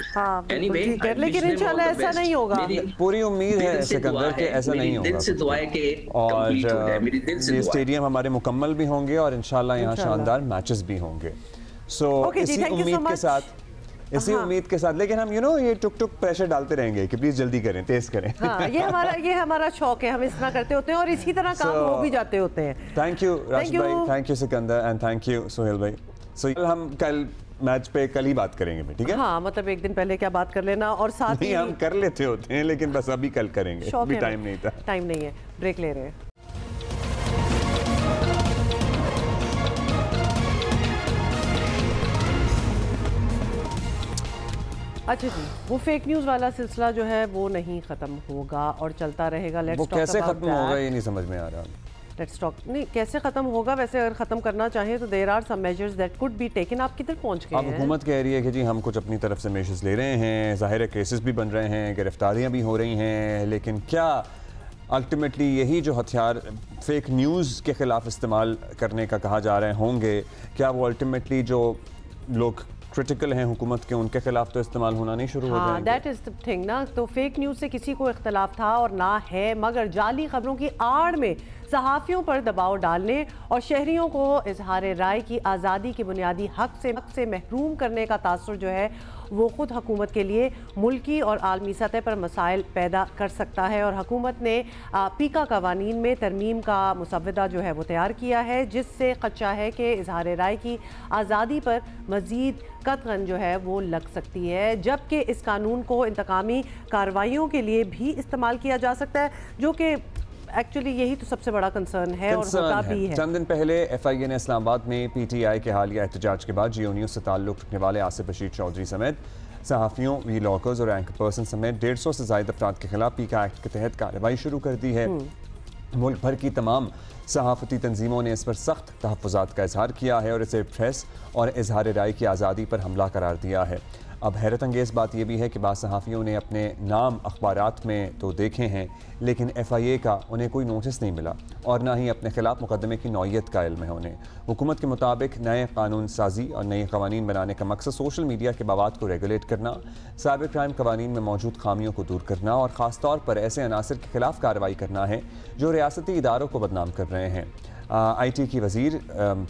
B: Anyway, लेकिन इंशाल्लाह ऐसा नहीं होगा।
A: पूरी उम्मीद है सिकंदर के ऐसा नहीं होगा।
E: दिल से दुआ है कि कंप्लीट हो जाए, मेरी दिल से
A: ये
E: दुआ है।
A: स्टेडियम हमारे मुकम्मल भी होंगे और इंशाल्लाह यहाँ शानदार मैचेस भी होंगे। सो इसी उम्मीद के साथ, इसी उम्मीद के साथ, लेकिन हम ये टुक प्रेशर डालते रहेंगे कि प्लीज जल्दी करें, तेज करें।
B: ये हमारा शौक है, हम इस तरह करते होते हैं और इसी तरह काम हो भी जाते होते हैं।
A: थैंक यू राशिद भाई, thank you Sikandar and thank you Sohail भाई। सो हम कल मैच पे कल ही बात करेंगे, ठीक है?
B: हाँ, मतलब एक दिन पहले क्या बात कर लेना, और साथ ही
A: हम कर लेते होते हैं लेकिन बस अभी कल करेंगे, अभी टाइम नहीं था,
B: टाइम नहीं है, ब्रेक ले रहे हैं। अच्छा जी, वो फेक न्यूज़ वाला सिलसिला जो है वो नहीं खत्म होगा और चलता रहेगा।
A: वो कैसे खत्म होगा ये नहीं समझ में आ रहा।
B: लेट्स टॉक नहीं, कैसे खत्म होगा? वैसे अगर खत्म करना चाहें तो there are some measures that could be taken. आप किधर पहुंच गए हैं?
A: अब हुकूमत कह रही है कि जी हम कुछ अपनी तरफ से मेजर्स ले रहे हैं, ज़ाहिर है केसेस भी बन रहे हैं, गिरफ्तारियां भी हो रही हैं, लेकिन क्या अल्टीमेटली यही जो हथियार फेक न्यूज़ के खिलाफ इस्तेमाल करने का कहा जा रहे होंगे, क्या वो अल्टीमेटली जो लोग क्रिटिकल हैं हुकूमत के उनके खिलाफ तो इस्तेमाल होना नहीं शुरू हो जाएंगे?
B: दैट इज द थिंग ना। तो फेक न्यूज़ से किसी को इख्तलाफ था और ना है, मगर जाली खबरों की आड़ में सहाफ़ियों पर दबाव डालने और शहरियों को इजहार राय की आज़ादी के बुनियादी हक से महरूम करने का तासुर जो है वो ख़ुद हुकूमत के लिए मुल्की और आलमी सतह पर मसाइल पैदा कर सकता है। और हुकूमत ने पीका कवानीन में तरमीम का मुसव्वदा जो है वो तैयार किया है, जिससे खदशा है कि इजहार राय की आज़ादी पर मज़ीद कतगन जो है वो लग सकती है, जबकि इस कानून को इंतकामी कार्रवाइयों के लिए भी इस्तेमाल किया जा सकता है, जो कि एक्चुअली यही तो सबसे बड़ा कंसर्न है और होता भी है।
A: चंद दिन पहले FIA ने इस्लामाबाद में PTI के हालिया एहतजाज के बाद जियो न्यूज़ से ताल्लुक़ रखने वाले आसिफ रशीद चौधरी समेत सहाफ़ियों, वीलॉगर्स और एंकर पर्सन समेत 150 से ज़ायद अफराद के खिलाफ पीका एक्ट के तहत कार्रवाई शुरू कर दी है। मुल्क भर की तमाम सहाफ़ती तंजीमों ने इस पर सख्त तहफ़्फ़ुज़ात का इजहार किया है और इसे प्रेस और इजहार राय की आज़ादी पर हमला करार दिया है। अब हैरत अंगेज़ बात यह भी है कि बाद सहाफ़ियों ने अपने नाम अखबारात में तो देखे हैं, लेकिन FIA का उन्हें कोई नोटिस नहीं मिला और ना ही अपने खिलाफ मुकदमे की नौयत का इल्म है उन्हें। हुकूमत के मुताबिक नए कानून साजी और नए कवानीन बनाने का मकसद सोशल मीडिया के मवाद को रेगुलेट करना, साइबर क्राइम कवानीन में मौजूद खामियों को दूर करना और ख़ास तौर पर ऐसे अनासर के खिलाफ कार्रवाई करना है जो रियासती इदारों को बदनाम कर रहे हैं। IT की वज़ीर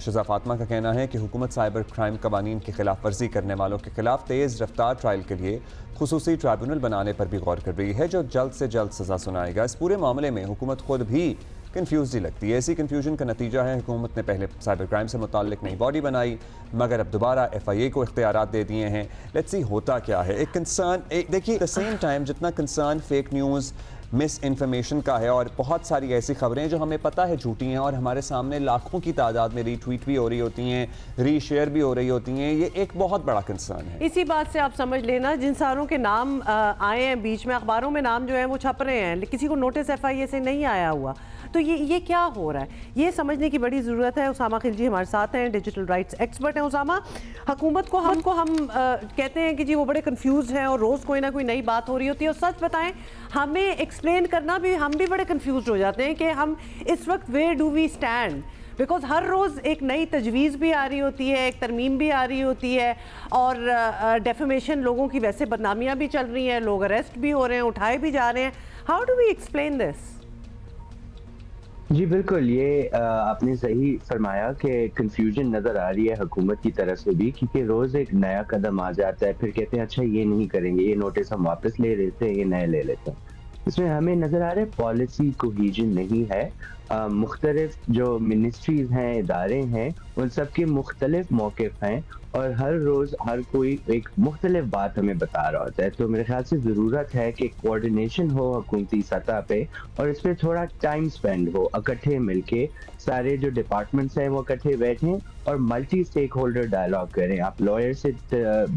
A: शज़ा फातिमा का कहना है कि हुकूमत साइबर क्राइम कवानीन की खिलाफ वर्जी करने वालों के खिलाफ तेज़ रफ्तार ट्रायल के लिए खुसूसी ट्राइब्यूनल बनाने पर भी गौर कर रही है, जो जल्द से जल्द सज़ा सुनाएगा। इस पूरे मामले में हुकूमत खुद भी कन्फ्यूज ही लगती है। इसी कन्फ्यूजन का नतीजा है हुकूमत ने पहले साइबर क्राइम से मुताल्लिक नई बॉडी बनाई, मगर अब दोबारा FIA को इख्तियारात दे दिए हैं। लेट्स सी होता क्या है। एक कंसर्न देखिए, द सेम टाइम जितना concern fake news, miss information का है और बहुत सारी ऐसी खबरें जो हमें पता है झूठी हैं और हमारे सामने लाखों की तादाद में रीट्वीट भी हो रही होती हैं, रीशेयर भी हो रही होती हैं, ये एक बहुत बड़ा कंसर्न है।
B: इसी बात से आप समझ लेना, जिन सारों के नाम आए हैं बीच में, अखबारों में नाम जो है वो छप रहे हैं, किसी को नोटिस FIA से नहीं आया हुआ, तो ये क्या हो रहा है, ये समझने की बड़ी ज़रूरत है। उसामा खिलजी हमारे साथ हैं, डिजिटल राइट्स एक्सपर्ट हैं। उसामा, हुकूमत को हम कहते हैं कि जी वो बड़े कंफ्यूज हैं और रोज़ कोई ना कोई नई बात हो रही होती है, और सच बताएं हमें एक्सप्लेन करना भी, हम भी बड़े कंफ्यूज हो जाते हैं कि हम इस वक्त where do we stand, because हर रोज़ एक नई तजवीज़ भी आ रही होती है, एक तरमीम भी आ रही होती है, और डेफेमेशन, लोगों की वैसे बदनामियाँ भी चल रही हैं, लोग अरेस्ट भी हो रहे हैं, उठाए भी जा रहे हैं। How do we explain this?
F: जी बिल्कुल, ये आपने सही फरमाया कि कंफ्यूजन नज़र आ रही है हुकूमत की तरफ से भी, क्योंकि रोज़ एक नया कदम आ जाता है, फिर कहते हैं अच्छा ये नहीं करेंगे, ये नोटिस हम वापस ले लेते हैं, ये नए ले लेते हैं। इसमें हमें नज़र आ रहा है पॉलिसी कोहीजन नहीं है। मुख्तलिफ जो मिनिस्ट्रीज हैं, इदारे हैं, उन सब के मुख्तलिफ मौक़िफ़ हैं और हर रोज़ हर कोई एक मुख्तलिफ बात हमें बता रहा होता है। तो मेरे ख्याल से ज़रूरत है कि कोऑर्डिनेशन हो हुकूमती सतह पे और इस पर थोड़ा टाइम स्पेंड हो, इकट्ठे मिलके सारे जो डिपार्टमेंट्स हैं वो इकट्ठे बैठें और मल्टी स्टेक होल्डर डायलॉग करें। आप लॉयर से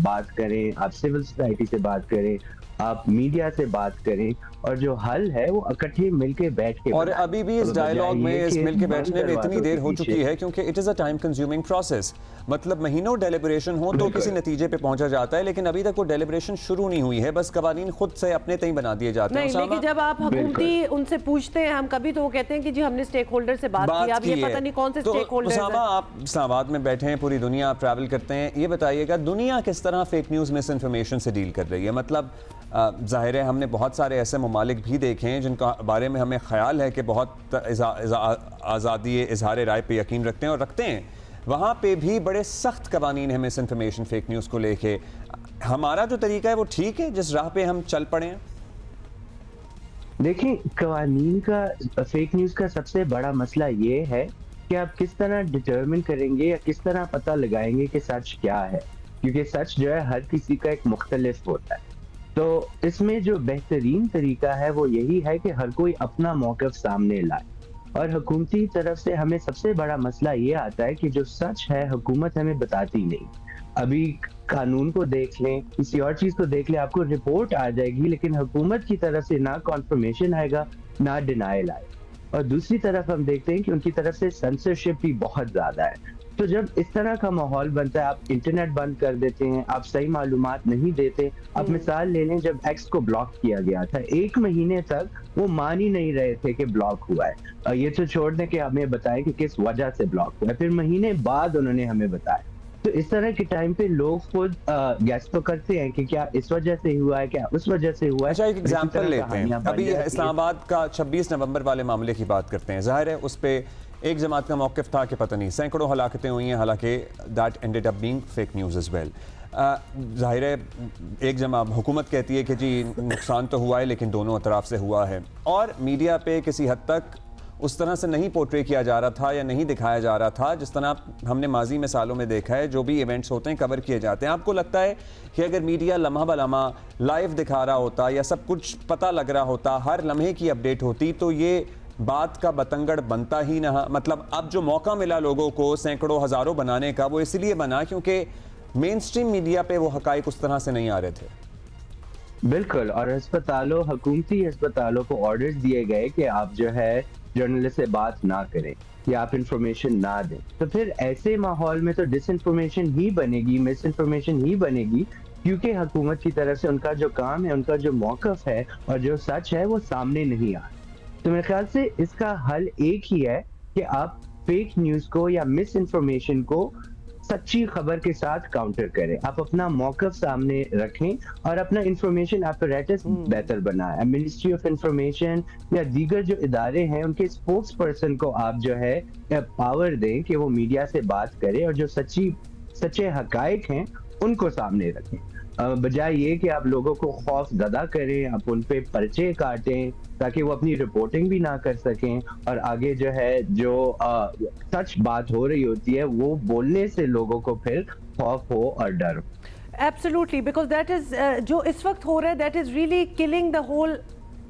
F: बात करें, आप सिविल सोसाइटी से बात करें, आप मीडिया से बात करें, और जो हल है वो इकट्ठे मिलके बैठ के।
A: और अभी भी इस डायलॉग में, इस मिलके बैठने में इतनी देर हो चुकी है क्योंकि it is a time consuming process. मतलब महीनों डेलिब्रेशन हो तो किसी नतीजे पे पहुंचा जाता है, लेकिन अभी तक वो डेलिब्रेशन शुरू नहीं हुई है, बस कवानीन खुद से अपने तय बना दिए जाते हैं।
B: लेकिन जब आप हुकूमती उनसे पूछते हैं, हम कभी तो वो कहते हैं कि जी हमने स्टेक होल्डर से बात की, अब ये पता नहीं कौन से स्टेक होल्डर हैं।
A: आप इस्लामाबाद में बैठे हैं, पूरी दुनिया आप ट्रैवल करते हैं, ये बताइएगा दुनिया किस तरह फेक न्यूज़, मिस इन्फॉर्मेशन से डील कर रही है? मतलब ज़ाहिर है हमने बहुत सारे ऐसे ममालिक भी देखे हैं जिनका बारे में हमें ख्याल है कि बहुत आज़ादी इजहार राय पे यकीन रखते हैं और रखते हैं, वहाँ पे भी बड़े सख्त कवानीन हैं मिस इन्फॉर्मेशन, फेक न्यूज़ को लेके। हमारा जो तरीका है वो ठीक है जिस राह पे हम चल पड़े हैं?
F: देखिए, कवानीन का, फेक न्यूज़ का सबसे बड़ा मसला ये है कि आप किस तरह डिटर्मिन करेंगे या किस तरह पता लगाएंगे कि सच क्या है, क्योंकि सच जो है हर किसी का एक मुख्तलिफ होता है। तो इसमें जो बेहतरीन तरीका है वो यही है कि हर कोई अपना मौक़िफ़ सामने लाए, और हुकूमती तरफ से हमें सबसे बड़ा मसला ये आता है कि जो सच है हुकूमत हमें बताती नहीं। अभी कानून को देख लें, किसी और चीज़ को देख लें, आपको रिपोर्ट आ जाएगी लेकिन हुकूमत की तरफ से ना कॉन्फर्मेशन आएगा ना डिनायल आए। और दूसरी तरफ हम देखते हैं कि उनकी तरफ से सेंसरशिप भी बहुत ज़्यादा है। तो जब इस तरह का माहौल बनता है, आप इंटरनेट बंद कर देते हैं, आप सही मालूमात नहीं देते। आप मिसाल ले लें, जब एक्स को ब्लॉक किया गया था, 1 महीने तक वो मान ही नहीं रहे थे कि ब्लॉक हुआ है। ये तो छोड़ दें कि हमें बताएं कि किस वजह से ब्लॉक हुआ है, फिर महीने बाद उन्होंने हमें बताया। तो इस तरह के टाइम पे लोग खुद गैस तो करते हैं कि क्या इस वजह से हुआ है, क्या उस वजह से हुआ है।
A: अच्छा, एक एग्जांपल लेते हैं। अभी इस्लामाबाद का 26 नवंबर वाले मामले की बात करते हैं। जाहिर है उस पे एक जमात का मौक़िफ़ था कि पता नहीं सैकड़ों हलाकतें हुई हैं, हालांकि that ended up being fake news as well. जाहिर है एक जमात हुकूमत कहती है कि जी नुकसान तो हुआ है लेकिन दोनों तरफ से हुआ है, और मीडिया पे किसी हद तक उस तरह से नहीं पोर्ट्रे किया जा रहा था या नहीं दिखाया जा रहा था जिस तरह हमने माजी में सालों में देखा है। जो भी इवेंट्स होते हैं कवर किए जाते हैं। आपको लगता है कि अगर मीडिया लम्हा ब लम्हा लाइव दिखा रहा होता या सब कुछ पता लग रहा होता, हर लम्हे की अपडेट होती, तो ये बात का बतंगड़ बनता ही ना? मतलब अब जो मौका मिला लोगों को सैकड़ों हज़ारों बनाने का, वो इसलिए बना क्योंकि मेन स्ट्रीम मीडिया पे वो हकाइक उस तरह से नहीं आ रहे थे।
F: बिल्कुल, और अस्पतालों, हुकूमती अस्पतालों को ऑर्डर्स दिए गए कि आप जो है जर्नलिस्ट से बात ना करें या आप इंफॉर्मेशन ना दें। तो फिर ऐसे माहौल में तो डिसइंफॉर्मेशन ही बनेगी, मिस इन्फॉर्मेशन ही बनेगी, क्योंकि हुकूमत की तरफ से उनका जो काम है, उनका जो मौक़िफ़ है और जो सच है वो सामने नहीं आ। तो मेरे ख्याल से इसका हल एक ही है कि आप फेक न्यूज़ को या मिस इन्फॉर्मेशन को सच्ची खबर के साथ काउंटर करें। आप अपना मौक़िफ़ सामने रखें और अपना इंफॉर्मेशन एपरेटस बेहतर बनाएं। मिनिस्ट्री ऑफ इंफॉर्मेशन या दीगर जो इदारे हैं उनके स्पोक्स पर्सन को आप जो है पावर दें कि वो मीडिया से बात करें और जो सच्चे हकायक हैं उनको सामने रखें, बजाय ये कि आप लोगों को खौफ ज़दा करें, आप उन पे पर्चे काटें ताकि वो अपनी रिपोर्टिंग भी ना कर सकें और आगे जो है जो सच बात हो रही होती है वो बोलने से लोगों को फिर खौफ हो और डर हो।
B: एब्सोल्युटली, बिकॉज दैट इज जो इस वक्त हो रहा है that is really killing the whole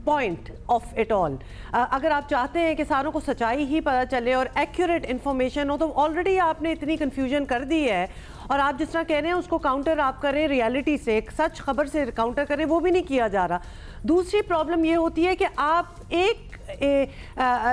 B: point of it all. अगर आप चाहते हैं किसानों को सच्चाई ही पता चले और एक्यूरेट इन्फॉर्मेशन हो, तो ऑलरेडी आपने इतनी कन्फ्यूजन कर दी है, और आप जिस तरह कह रहे हैं उसको काउंटर आप करें रियलिटी से, एक सच खबर से काउंटर करें, वो भी नहीं किया जा रहा। दूसरी प्रॉब्लम ये होती है कि आप एक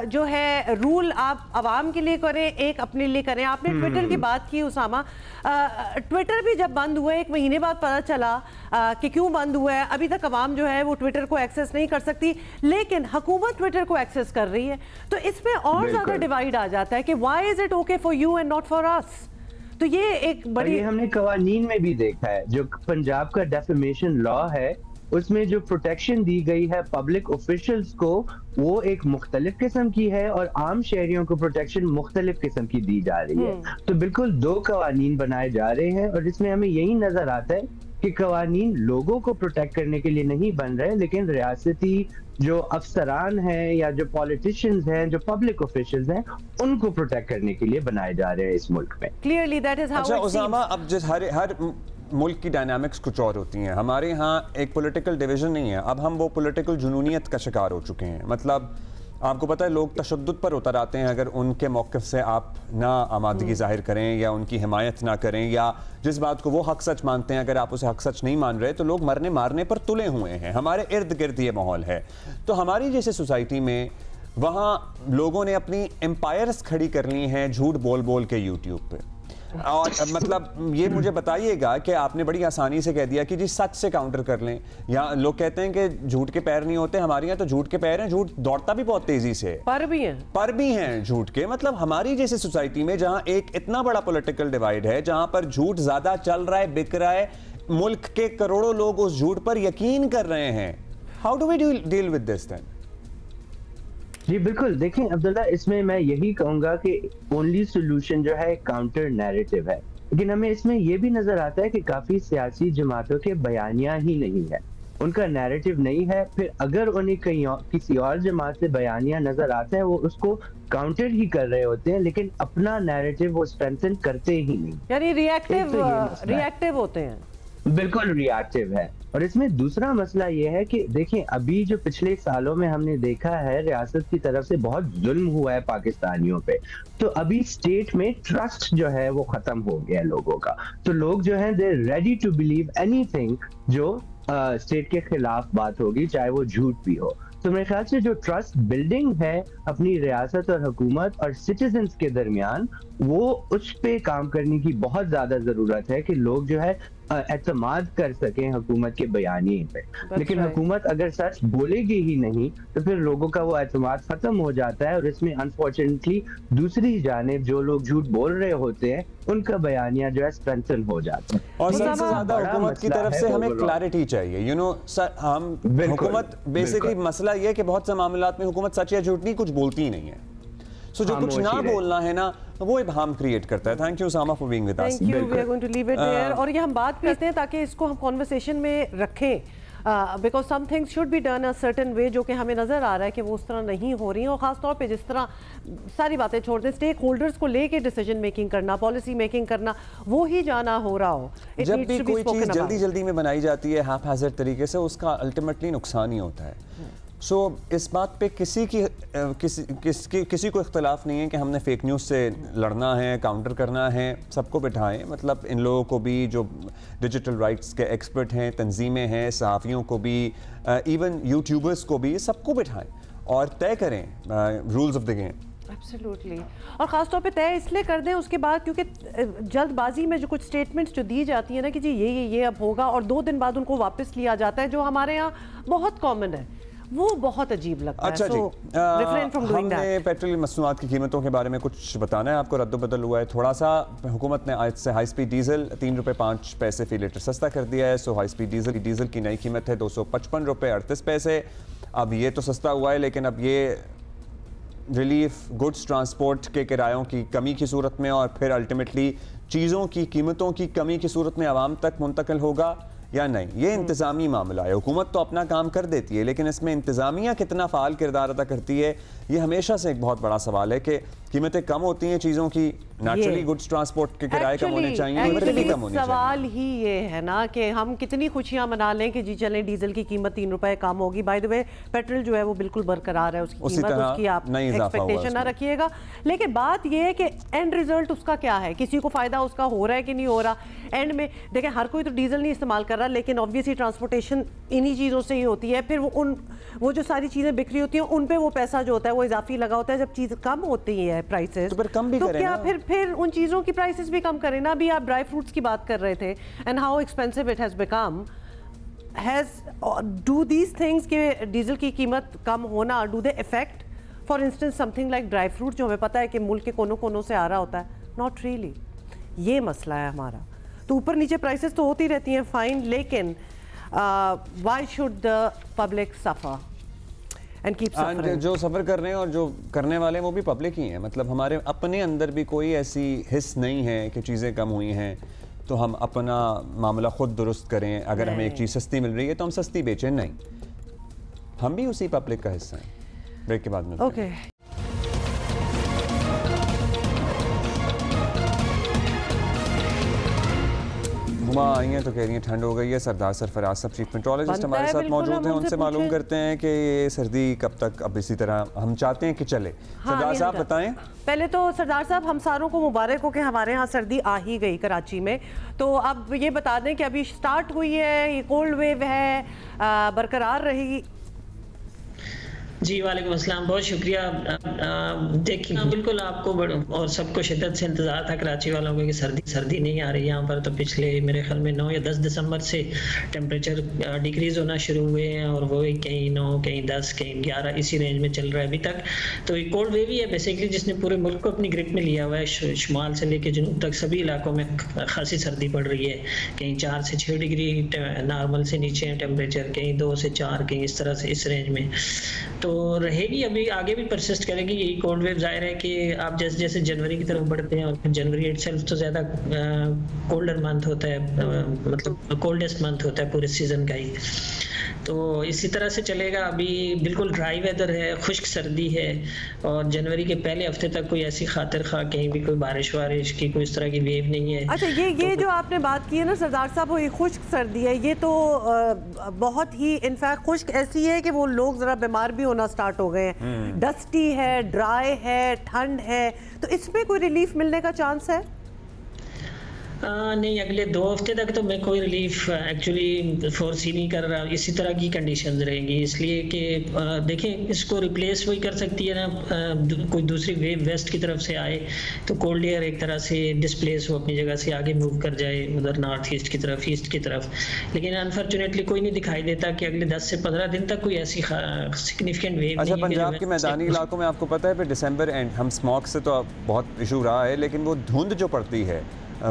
B: जो है रूल आप आवाम के लिए करें, एक अपने लिए करें। आपने ट्विटर की बात की उसामा, ट्विटर भी जब बंद हुआ 1 महीने बाद पता चला कि क्यों बंद हुआ है। अभी तक आवाम जो है वो ट्विटर को एक्सेस नहीं कर सकती, लेकिन हुकूमत ट्विटर को एक्सेस कर रही है। तो इसमें और ज़्यादा डिवाइड आ जाता है कि why is it okay for you and not for us. तो ये एक बड़ी,
F: ये हमने कवानीन में भी देखा है, जो पंजाब का डेफेमेशन लॉ है उसमें जो प्रोटेक्शन दी गई है पब्लिक ऑफिशियल्स को वो एक मुख्तलिफ किस्म की है और आम शहरियों को प्रोटेक्शन मुख्तलिफ किस्म की दी जा रही है। तो बिल्कुल 2 कवानीन बनाए जा रहे हैं और इसमें हमें यही नजर आता है कि कवानीन लोगों को प्रोटेक्ट करने के लिए नहीं बन रहे, लेकिन रियासती जो अफसरान हैं या जो पॉलिटिशियंस हैं, जो पब्लिक ऑफिशियल्स हैं, उनको प्रोटेक्ट करने के लिए बनाए जा रहे हैं इस मुल्क में।
B: Clearly that is how.
A: अच्छा उसामा, अब जिस हर मुल्क की डायनामिक्स कुछ और होती हैं। हमारे यहाँ एक पॉलिटिकल डिवीजन नहीं है, अब हम वो पॉलिटिकल जुनूनियत का शिकार हो चुके हैं। मतलब आपको पता है लोग तशद्दुद पर उतर आते हैं अगर उनके मौक़िफ़ से आप ना आमादगी जाहिर करें या उनकी हिमायत ना करें, या जिस बात को वो हक सच मानते हैं अगर आप उसे हक सच नहीं मान रहे तो लोग मरने मारने पर तुले हुए हैं। हमारे इर्द गिर्द ये माहौल है। तो हमारी जैसे सोसाइटी में वहाँ लोगों ने अपनी एम्पायर्स खड़ी कर ली हैं झूठ बोल बोल के यूट्यूब पे। और मतलब ये मुझे बताइएगा कि आपने बड़ी आसानी से कह दिया कि जी सच से काउंटर कर लें। यहाँ लोग कहते हैं कि झूठ के पैर नहीं होते, हमारे यहाँ तो झूठ के पैर हैं, झूठ दौड़ता भी बहुत तेजी से, पर भी हैं झूठ के। मतलब हमारी जैसी सोसाइटी में जहाँ एक इतना बड़ा पॉलिटिकल डिवाइड है, जहाँ पर झूठ ज्यादा चल रहा है, बिक रहा है, मुल्क के करोड़ों लोग उस झूठ पर यकीन कर रहे हैं, how do we deal with this then?
F: जी बिल्कुल, देखें अब्दुल्ला, इसमें मैं यही कहूंगा कि ओनली सोल्यूशन जो है काउंटर नैरेटिव है, लेकिन हमें इसमें यह भी नजर आता है कि काफी सियासी जमातों के बयानियां ही नहीं है, उनका नैरेटिव नहीं है। फिर अगर उन्हें कहीं किसी और जमात से बयानियां नजर आता है वो उसको काउंटर ही कर रहे होते हैं, लेकिन अपना नैरेटिव वो स्ट्रेंथन करते ही नहीं,
B: यानी रिएक्टिव होते हैं।
F: बिल्कुल रिएक्टिव है। और इसमें दूसरा मसला ये है कि देखें अभी जो पिछले सालों में हमने देखा है रियासत की तरफ से बहुत जुल्म हुआ है पाकिस्तानियों पे, तो अभी स्टेट में ट्रस्ट जो है वो खत्म हो गया है लोगों का। तो लोग जो हैं दे रेडी टू बिलीव एनीथिंग जो स्टेट के खिलाफ बात होगी, चाहे वो झूठ भी हो। तो मेरे ख्याल से जो ट्रस्ट बिल्डिंग है अपनी रियासत और हुकूमत और सिटीजन्स के दरमियान, वो उस पे काम करने की बहुत ज्यादा जरूरत है कि लोग जो है एतमाद कर सकें हुकूमत के बयानी पे। लेकिन हुकूमत अगर सच बोलेगी ही नहीं तो फिर लोगों का वो एतमाद खत्म हो जाता है, और इसमें अनफॉर्चुनेटली दूसरी जानिब जो लोग झूठ बोल रहे होते हैं उनका बयानिया जो है स्ट्रेंथन हो जाता है।
A: और सबसे ज्यादा हुकूमत की तरफ से हमें क्लैरिटी चाहिए, यू नो सर। हम हुकूमत बेसिकली मसला ये है कि बहुत से मामलात में हुकूमत सच या झूठ नहीं कुछ बोलती ही नहीं है। सो जो कुछ ना बोलना है ना वो इबहम क्रिएट करता है। Thank you Sama for being with us.
B: Thank you, we are going to leave it there. और ये हम बात करते हैं ताकि इसको हम कॉन्वर्सेशन में रखें, because some things should be done a certain way, जो कि हमें नज़र आ रहा है कि वो उस तरह नहीं हो रही हैं। और ख़ास तौर पे जिस तरह सारी बातें छोड़ दें, स्टेक होल्डर्स को लेके डिसीजन मेकिंग करना, पॉलिसी मेकिंग करना, वो ही जाना हो रहा हो।
A: जब भी कोई चीज़ जल्दी जल्दी में बनाई जाती है हैपहैज़र्ड तरीके से, उसका अल्टीमेटली नुकसान ही होता है। सो इस बात पे किसी को इख्तलाफ नहीं है कि हमने फेक न्यूज़ से लड़ना है, काउंटर करना है। सबको बिठाएं, मतलब इन लोगों को भी जो डिजिटल राइट्स के एक्सपर्ट हैं, तंजीमें हैं, सहाफ़ियों को भी, इवन यूट्यूबर्स को भी, सबको बिठाएं और तय करें rules of the game.
B: Absolutely. और ख़ास तौर पे तय इसलिए कर दें उसके बाद, क्योंकि जल्दबाजी में जो कुछ स्टेटमेंट्स जो दी जाती है ना कि जी ये अब होगा, और 2 दिन बाद उनको वापस लिया जाता है, जो हमारे यहाँ बहुत कॉमन है, वो बहुत अजीब लगता है।
A: अच्छा जी, हमने पेट्रोलियम मसनूआत की कीमतों के बारे में कुछ बताना है आपको। रद्द-बदल हुआ है थोड़ा सा। हुकूमत ने आज से हाई स्पीड डीजल 3 रुपये 5 पैसे फी लीटर सस्ता कर दिया है। सो हाई स्पीड डीजल की नई कीमत है 255 रुपये 38 पैसे। अब ये तो सस्ता हुआ है, लेकिन अब ये रिलीफ गुड्स ट्रांसपोर्ट के किरायों की कमी की सूरत में और फिर अल्टीमेटली चीज़ों की कीमतों की कमी की सूरत में आवाम तक मुंतकिल होगा या नहीं, ये इंतज़ामी मामला है। हुकूमत तो अपना काम कर देती है, लेकिन इसमें इंतज़ामिया कितना फ़ाल किरदार अदा करती है, ये हमेशा से एक बहुत बड़ा सवाल है। कि कीमतें कम होती हैं चीज़ों की, नेचुरली गुड्स ट्रांसपोर्ट के किराए कम होने चाहिए।
B: सवाल ही ये है ना कि हम कितनी खुशियां मना लें कि जी चलें डीजल की कीमत 3 रुपए कम होगी। बाय द वे पेट्रोल जो है वो बिल्कुल बरकरार है, उसकी कीमत, उसकी आप एक्सपेक्टेशन ना रखिएगा। लेकिन बात ये है कि एंड रिजल्ट उसका क्या है, किसी को फायदा उसका हो रहा है कि नहीं हो रहा। एंड में देखें, हर कोई तो डीजल नहीं इस्तेमाल कर रहा, लेकिन ऑब्वियसली ट्रांसपोर्टेशन इन्हीं चीज़ों से ही होती है। फिर वो जो सारी चीज़ें बिक्री होती हैं उन पे वो पैसा जो होता है वो इजाफी लगा होता है। जब चीज़ कम होती है प्राइसेस,
A: तो कम भी करें
B: क्या
A: ना?
B: फिर उन चीज़ों की प्राइसेस भी कम करें ना। अभी आप ड्राई फ्रूट्स की बात कर रहे थे and how expensive it has become. Do these things के डीजल की कीमत कम होना, do they effect for instance something like dry fruit जो हमें पता है कि मुल्क के कोनों कोनों से आ रहा होता है? Not really. ये मसला है हमारा। तो ऊपर नीचे प्राइसेस तो होती रहती हैं, फाइन, लेकिन why should the public suffer and keep suffering?
A: जो सफ़र कर रहे हैं और जो करने वाले हैं वो भी पब्लिक ही हैं। मतलब हमारे अपने अंदर भी कोई ऐसी हिस्स नहीं है कि चीज़ें कम हुई हैं तो हम अपना मामला ख़ुद दुरुस्त करें। अगर हमें एक चीज़ सस्ती मिल रही है तो हम सस्ती बेचें, नहीं, हम भी उसी पब्लिक का हिस्सा हैं। ब्रेक के बाद में
B: ओके।
A: हुमा आई हैं तो कह रही हैं ठंड हो गई है। सरदार सरफराज साहब चीफ मेट्रोलॉजिस्ट हमारे साथ मौजूद हैं, उनसे मालूम करते हैं कि ये सर्दी कब तक अब इसी तरह हम चाहते हैं कि चले। सरदार साहब बताएं।
B: पहले तो सरदार साहब हम सारों को मुबारक हो कि हमारे यहाँ सर्दी आ ही गई कराची में। तो अब ये बता दें कि अभी स्टार्ट हुई है, ये कोल्ड वेव है, बरकरार रहेगी?
G: जी वालेकुम अस्सलाम, बहुत शुक्रिया। देखिए बिल्कुल आपको और सबको शिद्दत से इंतज़ार था कराची वालों को कि सर्दी नहीं आ रही यहाँ पर। तो पिछले मेरे ख्याल में 9 या 10 दिसंबर से टेम्परेचर डिक्रीज़ होना शुरू हुए हैं और वो कहीं 9, कहीं 10, कहीं 11 इसी रेंज में चल रहा है अभी तक। तो ये कोल्ड वेव ही है बेसिकली जिसने पूरे मुल्क को अपनी ग्रिप में लिया हुआ है। शुमाल से लेकर जनूब तक सभी इलाकों में खासी सर्दी पड़ रही है। कहीं 4 से 6 डिग्री नॉर्मल से नीचे है टेम्परेचर, कहीं 2 से 4, कहीं इस तरह से इस रेंज में तो रहेगी। अभी आगे भी परसिस्ट करेगी यही कोल्ड वेव। जाहिर है कि आप जैसे जैसे जनवरी की तरफ बढ़ते हैं और फिर जनवरी इटसेल्फ तो ज़्यादा कोल्डर मंथ होता है, मतलब कोल्डेस्ट मंथ होता है पूरे सीज़न का ही। तो इसी तरह से चलेगा। अभी बिल्कुल ड्राई वेदर है, खुश्क सर्दी है और जनवरी के पहले हफ्ते तक कोई ऐसी खातिर खा कहीं भी कोई बारिश वारिश की कोई इस तरह की वेव नहीं है।
B: अच्छा, ये जो आपने बात की है ना सरदार साहब, वो ये खुश्क सर्दी है, ये तो बहुत ही इनफैक्ट खुश्क ऐसी है कि वो लोग ज़रा बीमार भी होना स्टार्ट हो गए हैं। डस्टी है, ड्राई है, ठंड है, तो इसमें कोई रिलीफ मिलने का चांस है?
G: नहीं, अगले 2 हफ्ते तक तो मैं कोई रिलीफ एक्चुअली फोर्सी नहीं कर रहा। इसी तरह की कंडीशंस रहेंगी, इसलिए कि देखें इसको रिप्लेस वही कर सकती है ना, कोई दूसरी वेव वेस्ट की तरफ से आए तो कोल्ड एयर एक तरह से डिस्प्लेस हो, अपनी जगह से आगे मूव कर जाए उधर नॉर्थ ईस्ट की तरफ, ईस्ट की तरफ। लेकिन अनफॉर्चुनेटली कोई नहीं दिखाई देता कि अगले 10 से 15 दिन तक कोई ऐसी सिग्निफिकेंट वेव।
A: अच्छा, पंजाब के मैदानी इलाकों में आपको पता है दिसंबर एंड हम स्मॉग से तो बहुत इशू रहा है, लेकिन वो धुंध जो पड़ती है